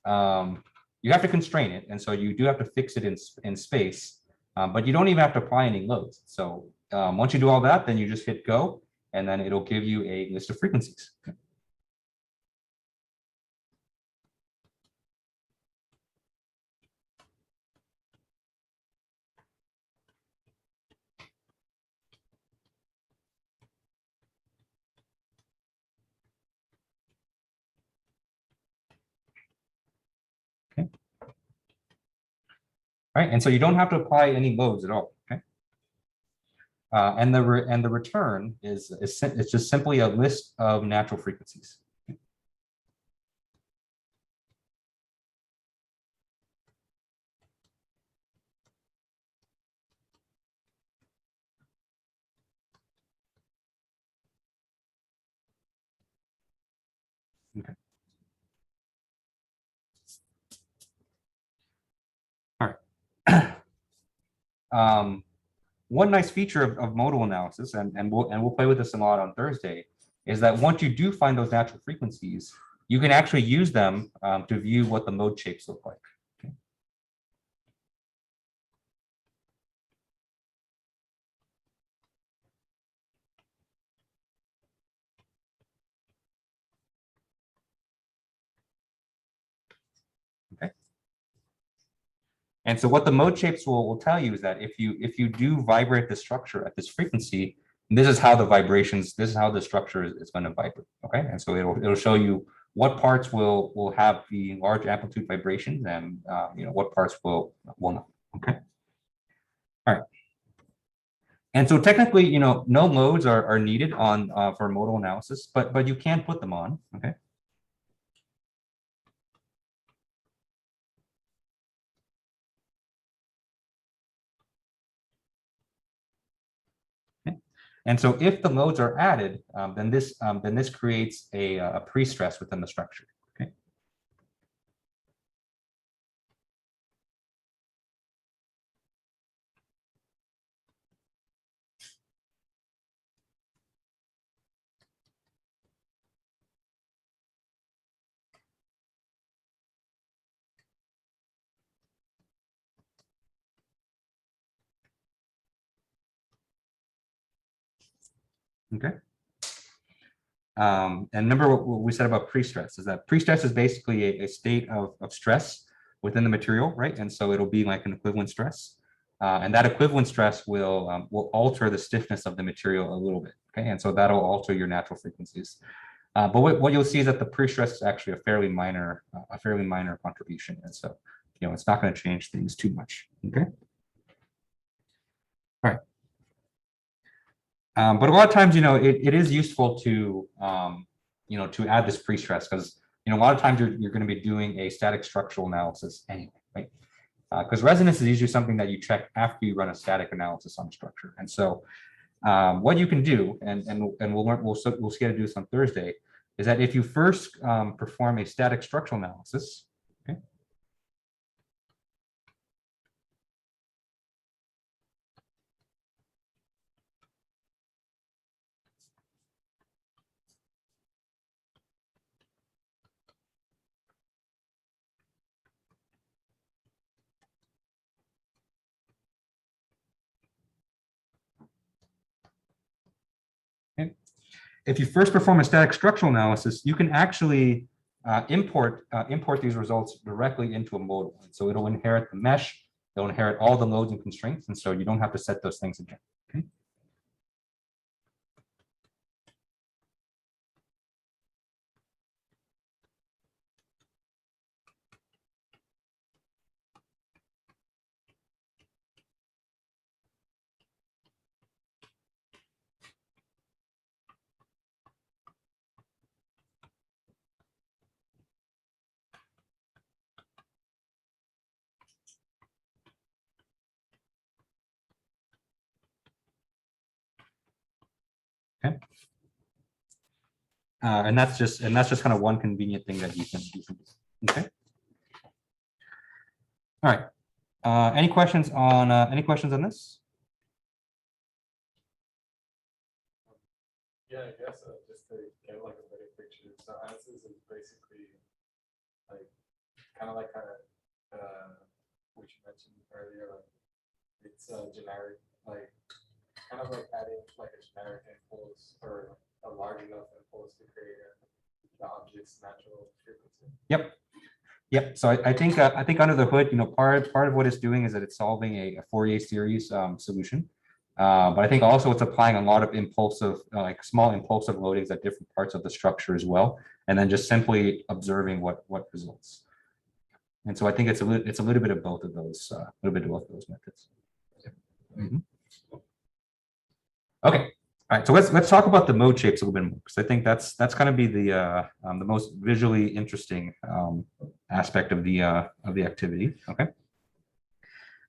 You have to constrain it. And so you do have to fix it in space, but you don't even have to apply any loads. So once you do all that, then you just hit go, and then it'll give you a list of frequencies. Okay. Right, and so you don't have to apply any loads at all. Okay. And the return is it's just simply a list of natural frequencies. Okay. All right. One nice feature of modal analysis, and we'll play with this a lot on Thursday, is that once you do find those natural frequencies, you can actually use them to view what the mode shapes look like. Okay. Okay. And so what the mode shapes will tell you is that if you do vibrate the structure at this frequency, this is how the structure is going to vibrate. Okay. And so it'll show you what parts will have the large amplitude vibrations and what parts will not. Okay. All right. And so technically, no loads are needed on for modal analysis, but you can put them on. Okay. And so if the loads are added, then this creates a pre-stress within the structure. Okay. Okay. And remember what we said about pre-stress is that pre-stress is basically a state of stress within the material, right? And so it'll be like an equivalent stress. And that equivalent stress will alter the stiffness of the material a little bit. Okay. And so that'll alter your natural frequencies. But what you'll see is that the pre-stress is actually a fairly minor contribution. And so, it's not going to change things too much. Okay. All right. But a lot of times, it is useful to, to add this pre-stress because, a lot of times you're going to be doing a static structural analysis anyway, right? Because resonance is usually something that you check after you run a static analysis on a structure. And so what you can do, and we'll see how to do this on Thursday, is that if you first perform a static structural analysis, okay, if you first perform a static structural analysis, you can actually import these results directly into a modal. So it'll inherit the mesh, it'll inherit all the loads and constraints, and so you don't have to set those things again. Okay. Okay. And that's just kind of one convenient thing that you can do. Okay. All right. Any questions on this? Yeah, I guess just to get like a better picture. So ANSYS is basically like kind of what you mentioned earlier, like it's generic, like kind of like adding like a generic impulse or a large enough impulse to create the object's natural frequency. Yep. Yep. So I think under the hood, part of what it's doing is that it's solving a Fourier series solution. But I think also it's applying a lot of impulsive, like small impulsive loadings at different parts of the structure as well, and then just simply observing what results. And so I think it's a little bit of both of those, methods. Mm-hmm. Okay. All right. So let's talk about the mode shapes a little bit more, because I think that's kind of be the most visually interesting aspect of the activity. Okay.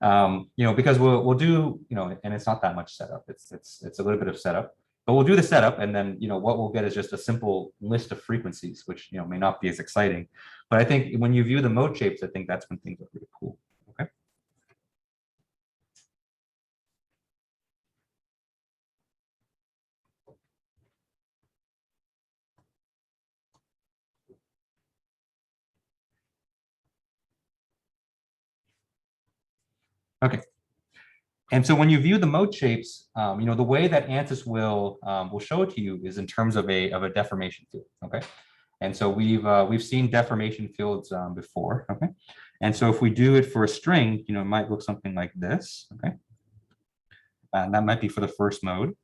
Because we'll do, and it's not that much setup. It's a little bit of setup, but we'll do the setup, and then what we'll get is just a simple list of frequencies, which may not be as exciting. But I think when you view the mode shapes, I think that's when things are pretty cool. Okay. Okay. And so when you view the mode shapes, the way that ANSYS will show it to you is in terms of a deformation field. Okay. And so we've seen deformation fields before. Okay. And so if we do it for a string, it might look something like this. Okay. And that might be for the first mode.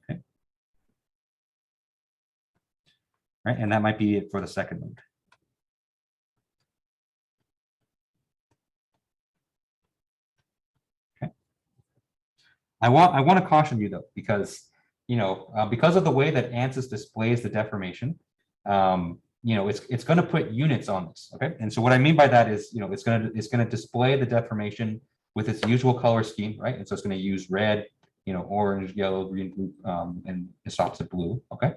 Okay. Right. And that might be it for the second mode. I want to caution you though, because because of the way that ANSYS displays the deformation, it's going to put units on this. Okay, and so what I mean by that is it's going to display the deformation with its usual color scheme, right? And so it's going to use red, orange, yellow, green, blue, and its opposite blue. Okay,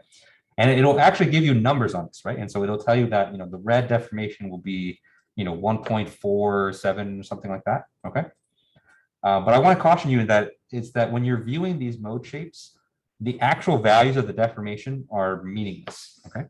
and it'll actually give you numbers on this, right? And so it'll tell you that the red deformation will be 1.47 something like that. Okay. But I want to caution you that when you're viewing these mode shapes, the actual values of the deformation are meaningless. Okay.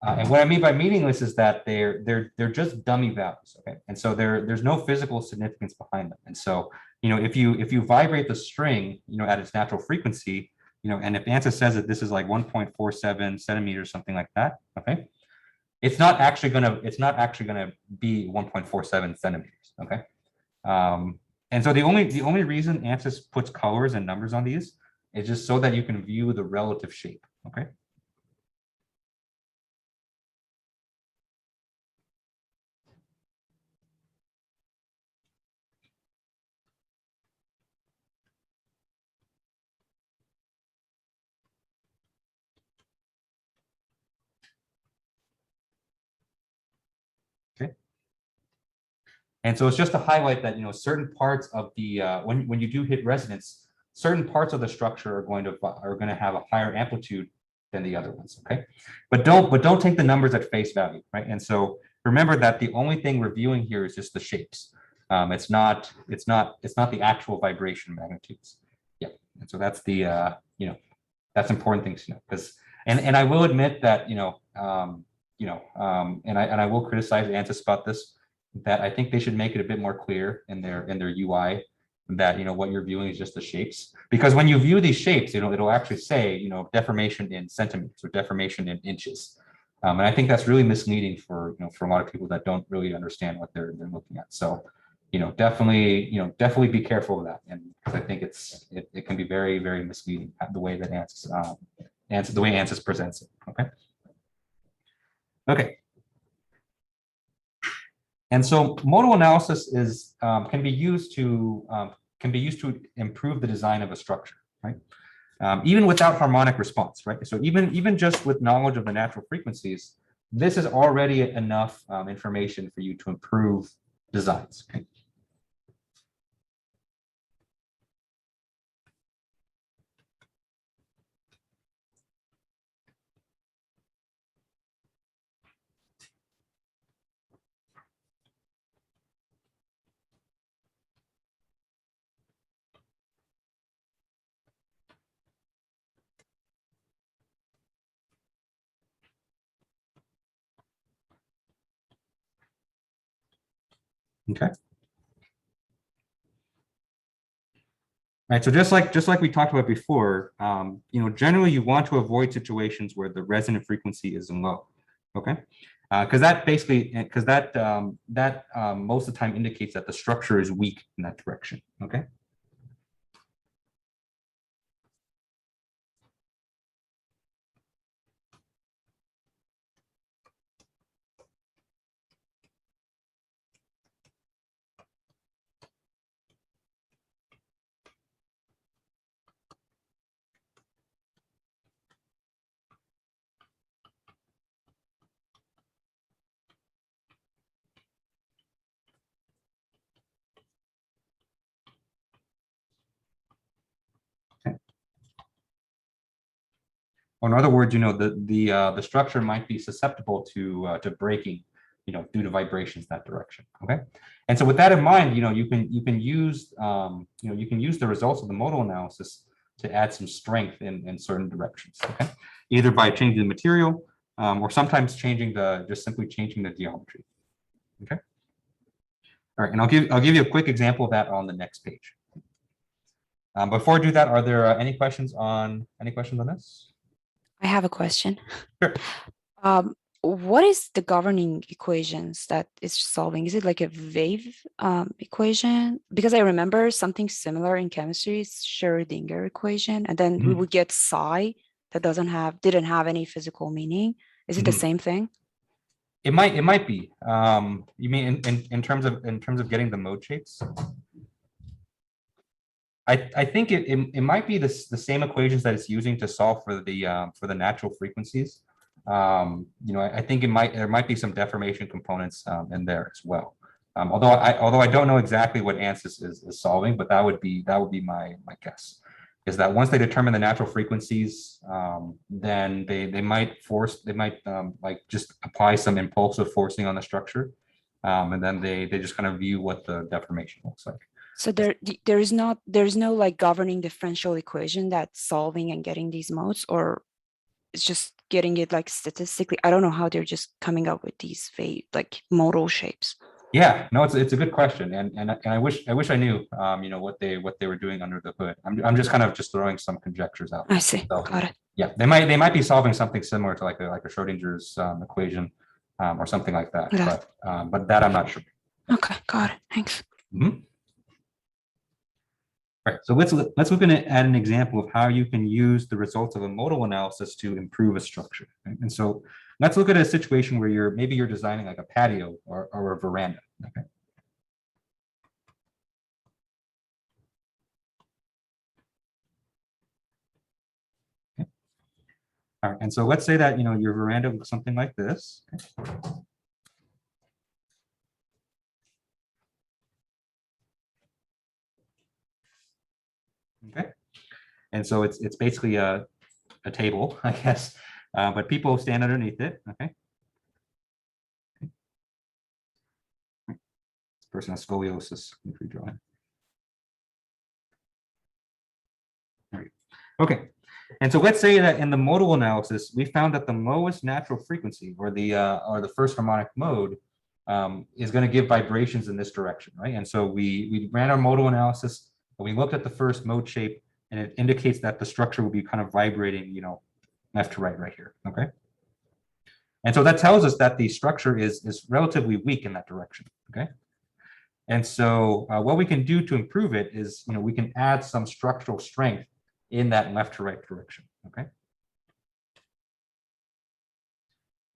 And what I mean by meaningless is that they're just dummy values, okay? And so there's no physical significance behind them. And so if you vibrate the string at its natural frequency, and if ANSYS says that this is like 1.47 centimeters, something like that, okay, it's not actually gonna be 1.47 centimeters, okay? And so the only reason ANSYS puts colors and numbers on these is just so that you can view the relative shape, okay? Okay. And so it's just to highlight that certain parts of the when you do hit resonance, certain parts of the structure are going to have a higher amplitude than the other ones. Okay, but don't take the numbers at face value, right? And so remember that the only thing we're viewing here is just the shapes. It's not the actual vibration magnitudes. Yeah, and so that's the that's important things to know, because and I will admit that and I will criticize ANSYS about this, that I think they should make it a bit more clear in their UI that what you're viewing is just the shapes, because when you view these shapes, it'll actually say deformation in centimeters or deformation in inches, and I think that's really misleading for for a lot of people that don't really understand what they're looking at. So definitely be careful of that, and because I think it can be very, very misleading the way that ANSYS presents it. Okay. And so modal analysis is can be used to improve the design of a structure, right? Even without harmonic response, right? So even just with knowledge of the natural frequencies, this is already enough information for you to improve designs. Okay? Okay. Right, so just like we talked about before, generally you want to avoid situations where the resonant frequency is low, okay? Because that most of the time indicates that the structure is weak in that direction, okay? Or in other words, the structure might be susceptible to breaking, due to vibrations that direction. Okay, and so with that in mind, you can use the results of the modal analysis to add some strength in certain directions. Okay, either by changing the material or sometimes just simply changing the geometry. Okay, all right, and I'll give you a quick example of that on the next page. Before I do that, are there any questions on this? I have a question. Sure. What is the governing equations that it's solving? Is it like a wave equation? Because I remember something similar in chemistry, is Schrödinger equation, and then we would get psi that didn't have any physical meaning. Is it the same thing? It might be. You mean in terms of getting the mode shapes? I think it might be the same equations that it's using to solve for the natural frequencies. I think there might be some deformation components in there as well. Although I don't know exactly what ANSYS is solving, but that would be my guess, is that once they determine the natural frequencies, then they might like just apply some impulsive forcing on the structure, and then they just kind of view what the deformation looks like. So there's no like governing differential equation that's solving and getting these modes, or it's just getting it like statistically. I don't know how they're just coming up with these like modal shapes. Yeah, no, it's a good question, and I wish I knew what they were doing under the hood. I'm just kind of throwing some conjectures out. I see. So, Got it. yeah, they might be solving something similar to like a Schrödinger's equation or something like that. Yeah. But that I'm not sure. Okay, got it. Thanks. All right, so let's look at an example of how you can use the results of a modal analysis to improve a structure. Right? And so let's look at a situation where maybe you're designing like a patio or a veranda. Okay. Okay. All right, and so let's say that your veranda looks something like this. Okay. Okay. And so it's basically a table, I guess, but people stand underneath it. Okay. This person has scoliosis. Redraw it. There we go. Okay. And so let's say that in the modal analysis, we found that the lowest natural frequency, or the first harmonic mode, is going to give vibrations in this direction, right? And so we ran our modal analysis, and we looked at the first mode shape, and it indicates that the structure will be kind of vibrating, you know, left to right here. Okay. And so that tells us that the structure is relatively weak in that direction. Okay. And so what we can do to improve it is, you know, we can add some structural strength in that left to right direction. Okay.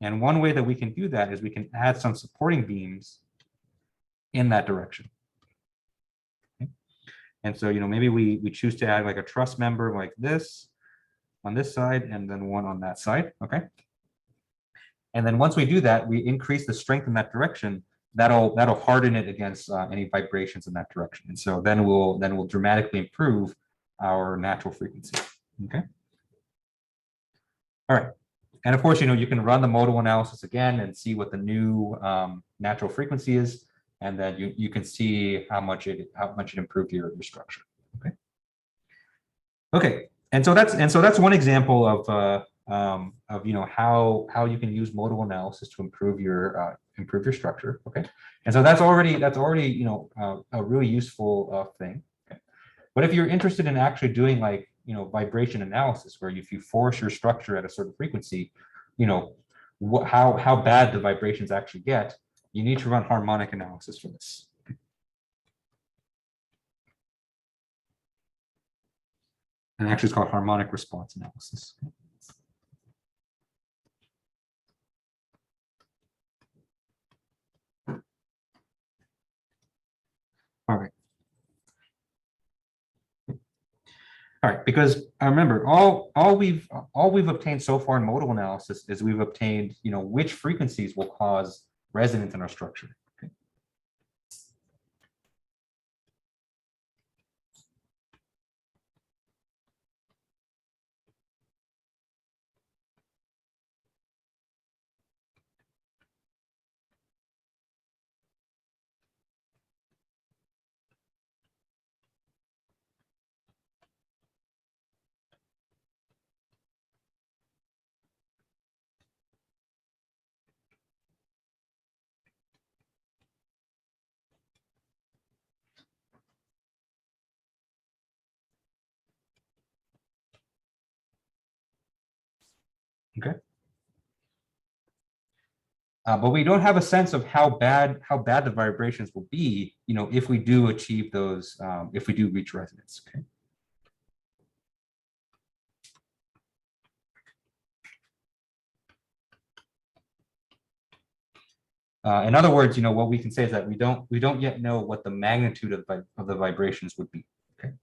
And one way that we can do that is we can add some supporting beams in that direction. Okay. And so, you know, maybe we choose to add like a truss member like this on this side and then one on that side. Okay. And then once we do that, we increase the strength in that direction. That'll harden it against any vibrations in that direction. And so then we'll dramatically improve our natural frequency. Okay. All right. And of course, you know, you can run the modal analysis again and see what the new natural frequency is, and then you can see how much it improved your structure. Okay. Okay. And so that's one example of you know how you can use modal analysis to improve your structure. Okay. And so that's already you know a really useful thing. Okay. But if you're interested in actually doing like, you know, vibration analysis, where if you force your structure at a certain frequency, you know, how bad the vibrations actually get, you need to run harmonic analysis for this. And actually it's called harmonic response analysis. All right. All right, because I remember all we've obtained so far in modal analysis is we've obtained, you know, which frequencies will cause resonance in our structure. Okay. Okay. But we don't have a sense of how bad the vibrations will be, you know, if we do achieve those, if we do reach resonance. Okay. In other words, you know, what we can say is that we don't yet know what the magnitude of the vibrations would be. Okay.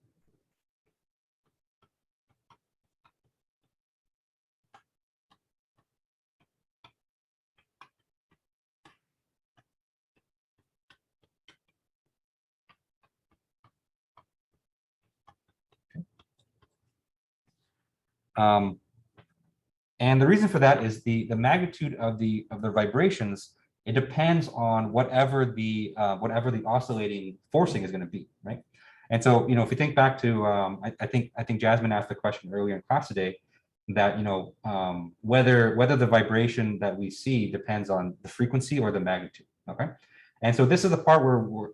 And the reason for that is the magnitude of the vibrations. It depends on whatever the oscillating forcing is going to be, right? And so, you know, if you think back to, I think Jasmine asked the question earlier in class today, that, you know, whether the vibration that we see depends on the frequency or the magnitude. Okay. And so this is the part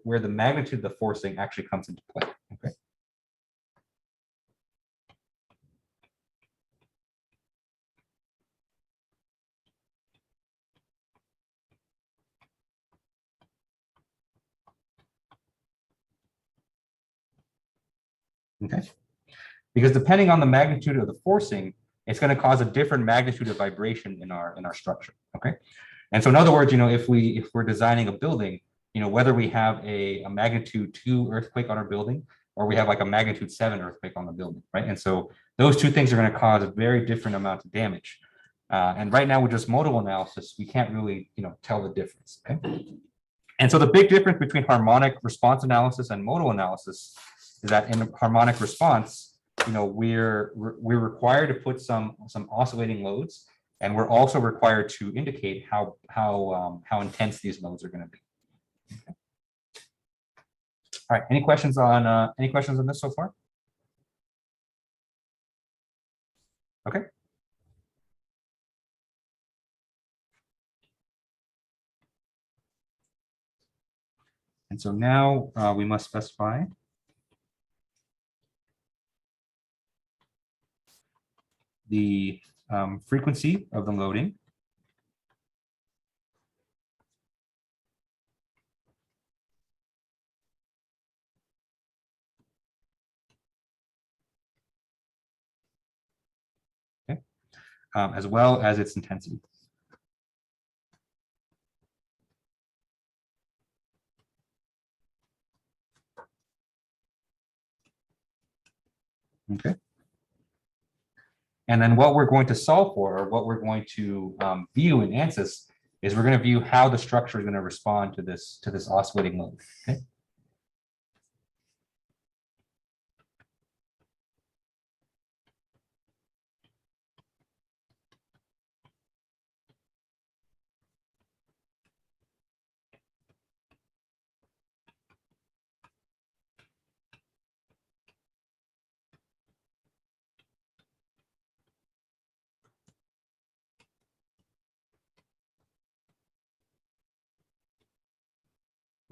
where the magnitude of the forcing actually comes into play. Okay. Okay. Because depending on the magnitude of the forcing, it's going to cause a different magnitude of vibration in our structure. Okay. And so in other words, you know, if we're designing a building, you know, whether we have a magnitude 2 earthquake on our building, or we have like a magnitude 7 earthquake on the building, right? And so those two things are going to cause a very different amount of damage. And right now with just modal analysis, we can't really, you know, tell the difference. Okay. And so the big difference between harmonic response analysis and modal analysis is that in harmonic response, we're required to put some oscillating loads, and we're also required to indicate how intense these loads are going to be. Okay. All right. Any questions on this so far? Okay. And so now we must specify the frequency of the loading. Okay. As well as its intensity. Okay. And then what we're going to solve for, or what we're going to view in ANSYS, is we're going to view how the structure is going to respond to this oscillating load. Okay.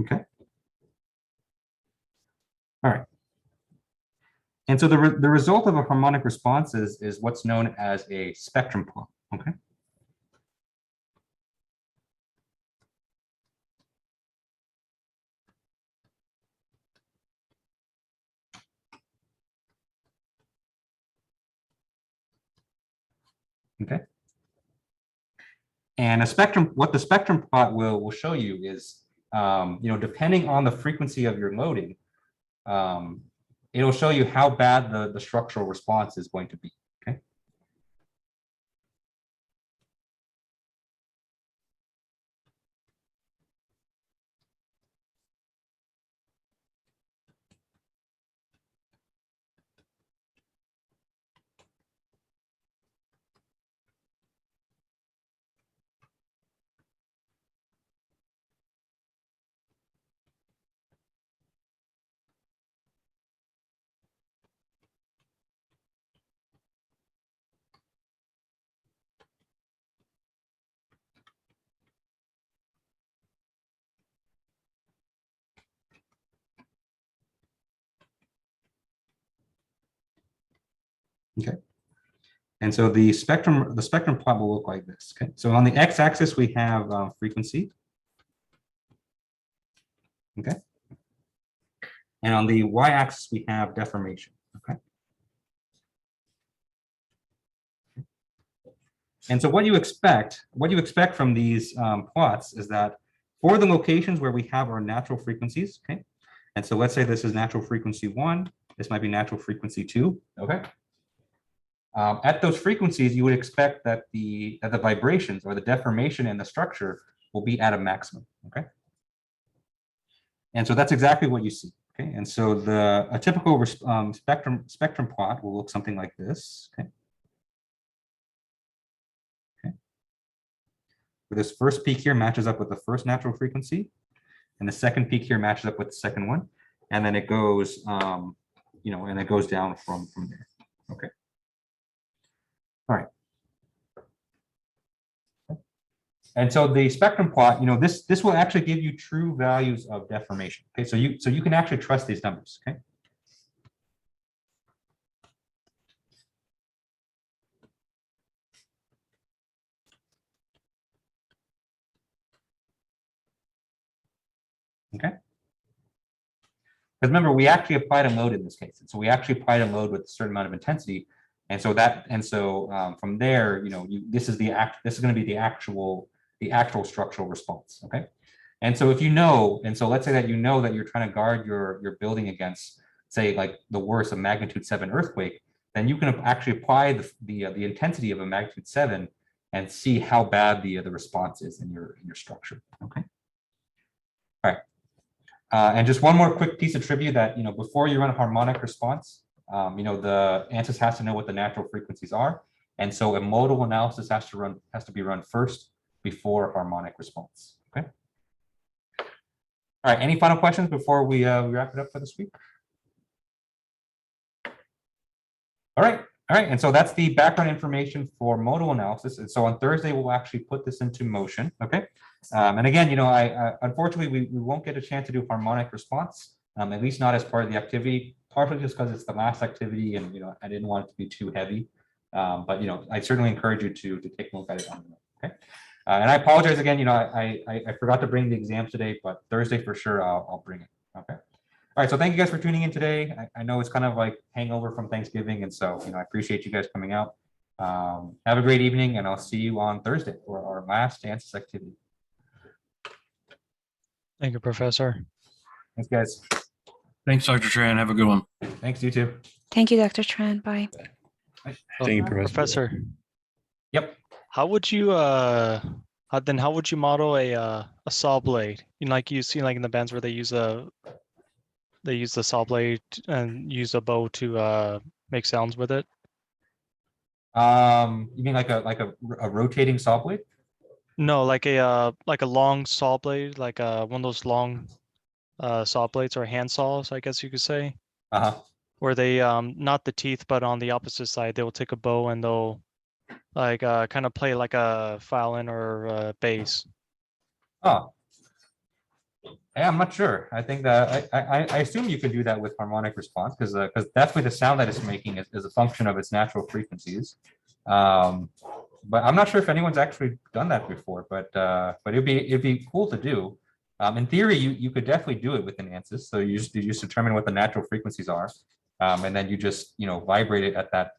Okay. All right. And so the result of a harmonic response is what's known as a spectrum plot. Okay. Okay. And what the spectrum plot will show you is, depending on the frequency of your loading, it'll show you how bad the structural response is going to be. Okay. Okay. And so the spectrum plot will look like this. Okay. So on the x-axis we have frequency. Okay. And on the y-axis we have deformation. Okay. And so what you expect from these plots is that for the locations where we have our natural frequencies, okay. And so let's say this is natural frequency 1. This might be natural frequency 2. Okay. At those frequencies, you would expect that the vibrations or the deformation in the structure will be at a maximum. Okay. And so that's exactly what you see. Okay. And so a typical spectrum plot will look something like this. Okay. Okay. Where this first peak here matches up with the first natural frequency, and the second peak here matches up with the second one, and then it goes, and it goes down from there. Okay. All right. And so the spectrum plot, this will actually give you true values of deformation. Okay, so you can actually trust these numbers. Okay. Okay. Because remember, we actually applied a load in this case, and so we actually applied a load with a certain amount of intensity, and so from there, this is going to be the actual structural response. Okay. And so let's say that that you're trying to guard your building against, say, like the worst, a magnitude 7 earthquake, then you can actually apply the intensity of a magnitude 7 and see how bad the response is in your structure. Okay. All right. And just one more quick piece of trivia that before you run a harmonic response, the ANSYS has to know what the natural frequencies are. And so a modal analysis has to be run first before harmonic response. Okay. All right. Any final questions before we wrap it up for this week? All right. All right. And so that's the background information for modal analysis. And so on Thursday, we'll actually put this into motion. Okay. And again, I unfortunately, we won't get a chance to do harmonic response, at least not as part of the activity, partly just because it's the last activity and, I didn't want it to be too heavy. But, I certainly encourage you to take a look at it. Okay. And I apologize again, I forgot to bring the exams today, but Thursday for sure, I'll bring it. Okay. All right. So thank you guys for tuning in today. I know it's kind of like hangover from Thanksgiving. And so, I appreciate you guys coming out. Have a great evening, and I'll see you on Thursday for our last ANSYS activity. Thank you, Professor. Thanks, guys. Thanks, Dr. Tran. Have a good one. Thanks, you too. Thank you, Dr. Tran. Bye. Thank you, Professor. Professor, Yep. how would you model a saw blade? Like you see like in the bands where they use the saw blade and use a bow to make sounds with it? You mean like a rotating saw blade? No, like a long saw blade, like one of those long saw blades or hand saws, I guess you could say. Uh-huh. Where they not the teeth, but on the opposite side, they will take a bow and they'll like kind of play like a violin or a bass. Oh. Yeah, I'm not sure. I think that I assume you could do that with harmonic response because that's where the sound that it's making is a function of its natural frequencies. But I'm not sure if anyone's actually done that before, but it'd be cool to do. In theory, you could definitely do it with an ANSYS. So you just determine what the natural frequencies are, and then you just vibrate it at that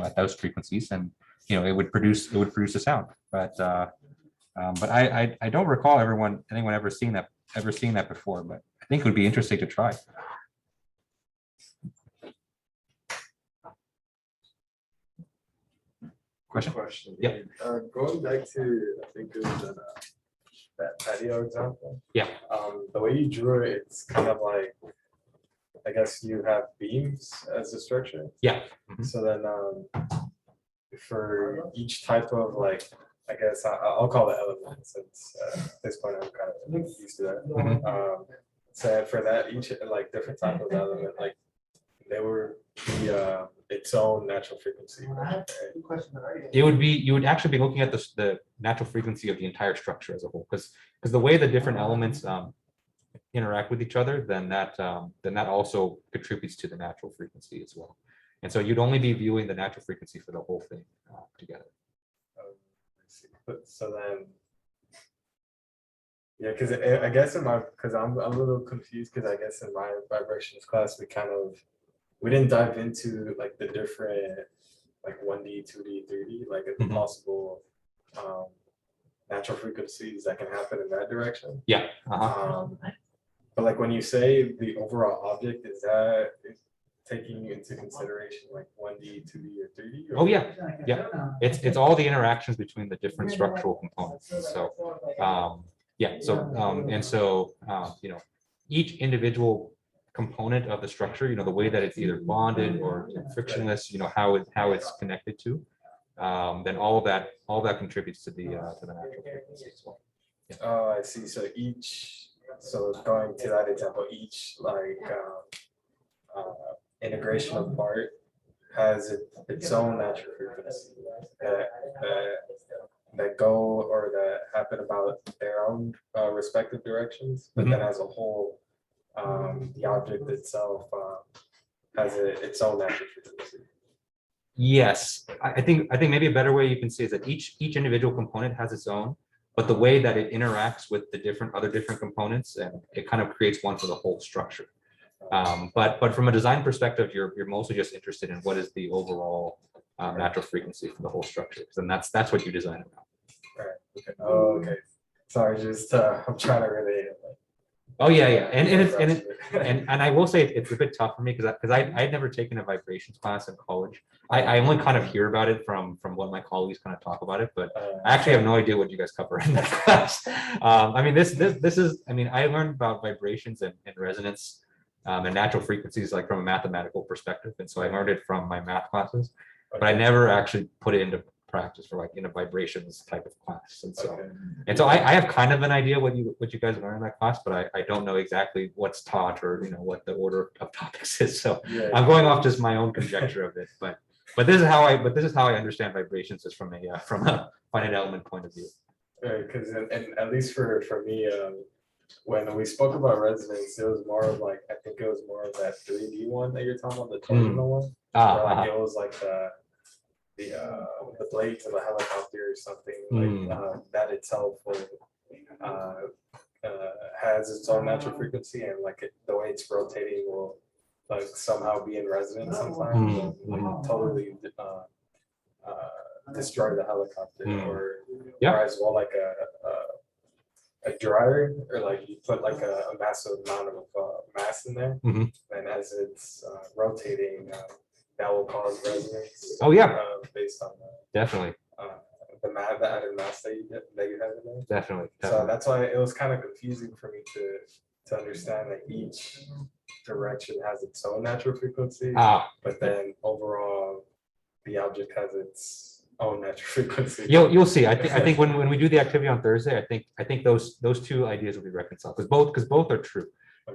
at those frequencies, and it would produce a sound. But I don't recall anyone ever seeing that before. But I think it would be interesting to try. Question. Yep. Going back to, I think it was that patio example. Yeah. The way you drew it, it's kind of like, I guess you have beams as a structure. Yeah. Mhm. So then for each type of I guess I'll call it element since at this point I'm kind of used to that. Mhm. So for that, each different type of element, they were its own natural frequency. Right? You would actually be looking at the natural frequency of the entire structure as a whole, because the way the different elements interact with each other, then that also contributes to the natural frequency as well. And so you'd only be viewing the natural frequency for the whole thing together. So then, yeah, because I guess because I'm a little confused because I guess in my vibrations class we didn't dive into the different 1D, 2D, 3D, the Mhm. possible natural frequencies that can happen in that direction. Yeah. Uh-huh. But when you say the overall object, is that taking into consideration 1D, 2D, or 3D? Oh yeah, yeah. It's all the interactions between the different structural components. So yeah. So each individual component of the structure, the way that it's either bonded or frictionless, how it's connected to, then all that contributes to the natural frequency as well. Yeah. Oh, I see. So going to that example, each integration of part has its own natural frequency that go or that happen about their own respective directions, but then as a whole, the object itself has its own natural frequency. Yes, I think maybe a better way you can say is that each individual component has its own, but the way that it interacts with the other different components, and it kind of creates one for the whole structure. But from a design perspective, you're mostly just interested in what is the overall natural frequency for the whole structure, and that's what you design about. Right. Okay. Oh, okay. Sorry, just I'm trying to relate it. Oh yeah, yeah, and I will say it's a bit tough for me because I had never taken a vibrations class in college. I only kind of hear about it from what my colleagues kind of talk about it, but I actually have no idea what you guys cover in that class. I mean, this is, I mean, I learned about vibrations and resonance and natural frequencies like from a mathematical perspective. And so I learned it from my math classes, but I never actually put it into practice for like in a vibrations type of class. And so I have kind of an idea what you guys learn in that class, but I don't know exactly what's taught or what the order of topics is. So I'm going off just my own conjecture of it, but this is how I understand vibrations is from a finite element point of view. Because and at least for me, when we spoke about resonance, it was more of like, I think it was more of that 3D one that you're talking about, the torsional one. Where, like, it was like the blade to the helicopter or something like that itself has its own natural frequency, and like the way it's rotating will like somehow be in resonance sometimes, and like totally destroy the helicopter, or as well like a dryer, or like you put like a massive amount of mass in there, and as it's rotating, that will cause resonance. Oh yeah, based on definitely the added mass that you have in there. Definitely. So that's why it was kind of confusing for me to understand that each direction has its own natural frequency, but then overall the object has its own natural frequency. You'll see. I think when we do the activity on Thursday, I think those two ideas will be reconciled because both are true.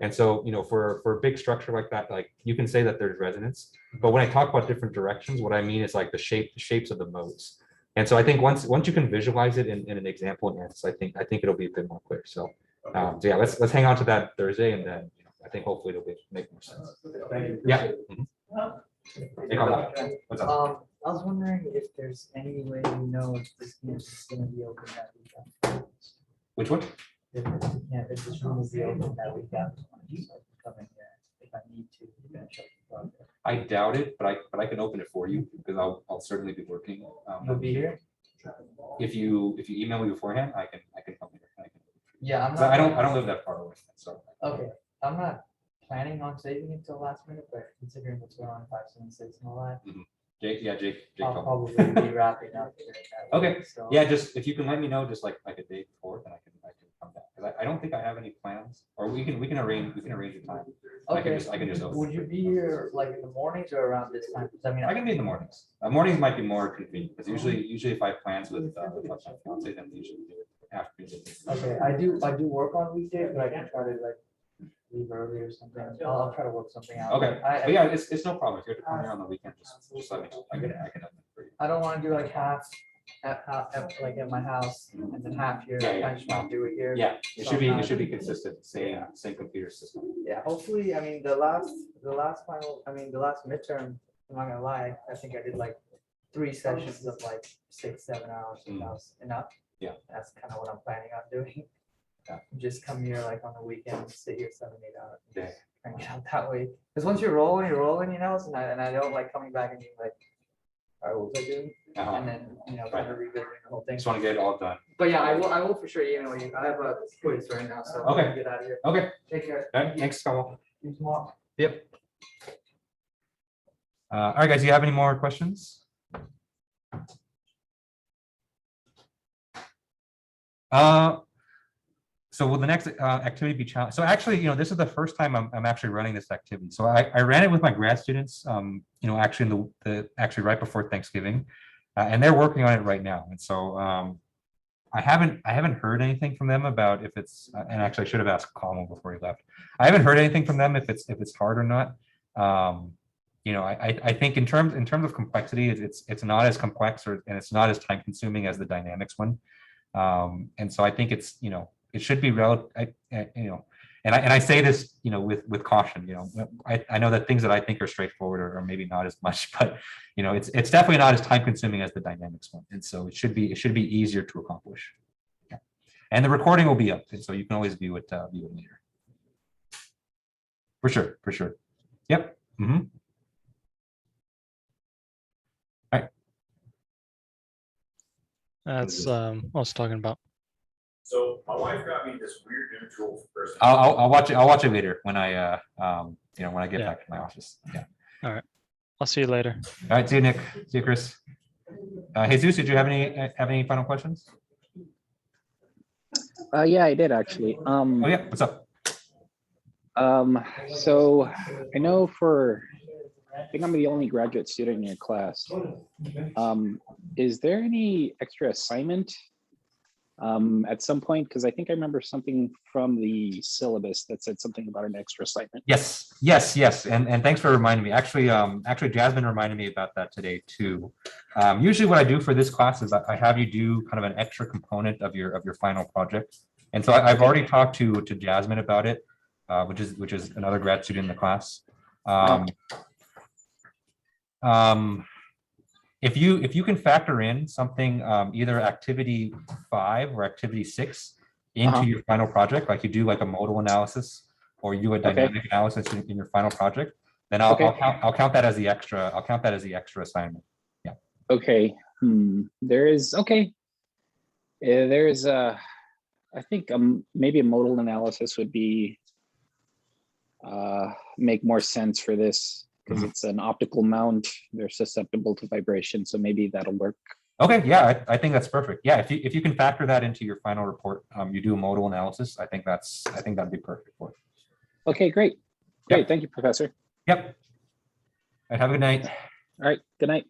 And so, for a big structure like that, like you can say that there's resonance, but when I talk about different directions, what I mean is like the shapes of the modes. And so I think once you can visualize it in an example in Nance, I think it'll be a bit more clear. So, so yeah, let's hang on to that Thursday, and then I think hopefully it'll make more sense. Thank you. Yeah. What's up? I was wondering if there's any way you know if this campus is gonna be open that weekend. Which one? If this room will be open that weekend. Coming here if I need to finish up the project. I doubt it, but I can open it for you because I'll certainly be working. You'll be here? If you email me beforehand, I can help you. Yeah, I'm So not. I don't live that far away, so. Okay, I'm not planning on saving it till last minute, but considering what's going on in 576 and all that, Jake I'll told me. probably be wrapping up. here that Okay. week, so- Yeah, just if you can let me know, just like a day before, then I can come back. Because I don't think I have any plans, or we can arrange a time. I Okay, can just open. would you be here like in the mornings or around this time? 'Cause I mean, I can be in the mornings. Mornings might be more convenient because usually if I have plans with my fiance, then we usually do it after. okay, I do work on weekdays, but I can try to like leave early or something. I'll try to work something out. Okay, I but yeah, it's no problem. If you have to come here on the weekend, just let me know. I can open it for you. I don't want to do like half like at my house and then half here. Yeah, I just want to do it here. Yeah, it should be consistent, same computer system. Yeah, hopefully, I mean, the last midterm, I'm not gonna lie, I think I did like 3 sessions of like 6-7 hours, and that was enough. Yeah. That's kind of what I'm planning on doing. Yeah. Just come here like on the weekend, sit here 7-8 hours. Yeah. And get out that way. Because once you're rolling, and I don't like coming back and being like, all right, what was I doing? And then, kind of revisiting the whole thing. Just want to get it all done. But yeah, I will for sure email you. I have a quiz right now, so I'm gonna get out of here. Okay, Take care. thanks, Kamal. See you tomorrow. Yep. All right, guys, do you have any more questions? So will the next activity be challenged? So actually, this is the first time I'm actually running this activity. So I ran it with my grad students, actually actually right before Thanksgiving, and they're working on it right now. And so I haven't heard anything from them about if it's, and actually I should have asked Kamal before he left. I haven't heard anything from them if it's hard or not. I think in terms of complexity, it's not as complex and it's not as time consuming as the dynamics one. And so I think it's, it should be relative, and I say this, with caution. I know that things that I think are straightforward are maybe not as much, but it's definitely not as time consuming as the dynamics one, and so it should be easier to accomplish. Yeah. And the recording will be up, and so you can always view it later. For sure. Yep. All right. That's what I was talking about. So my wife got me this weird new tool for person. I'll watch it later when I when I get back to my office. Yeah. All right. I'll see you later. All right. See you, Nick. See you, Chris. Jesus, did you have any final questions? Yeah, I did actually. Oh yeah. What's up? So I know I think I'm the only graduate student in your class. Is there any extra assignment at some point? Because I think I remember something from the syllabus that said something about an extra assignment. Yes. And thanks for reminding me. Actually, Jasmine reminded me about that today too. Usually what I do for this class is I have you do kind of an extra component of your final project. And so I've already talked to Jasmine about it, which is another grad student in the class. If you can factor in something, either activity 5 or activity 6 into your final project, like you do like a modal analysis or you do a dynamic analysis in your final project, then I'll count that as the extra. I'll count that as the extra assignment. Yeah. Okay. There is I think maybe a modal analysis would be make more sense for this because it's an optical mount. They're susceptible to vibration, so maybe that'll work. Okay, yeah, I think that's perfect. Yeah, if you can factor that into your final report, you do a modal analysis. I think that'd be perfect for it. Okay, great. Yep. Thank you, Professor. Yep. All right, have a good night. All right, good night.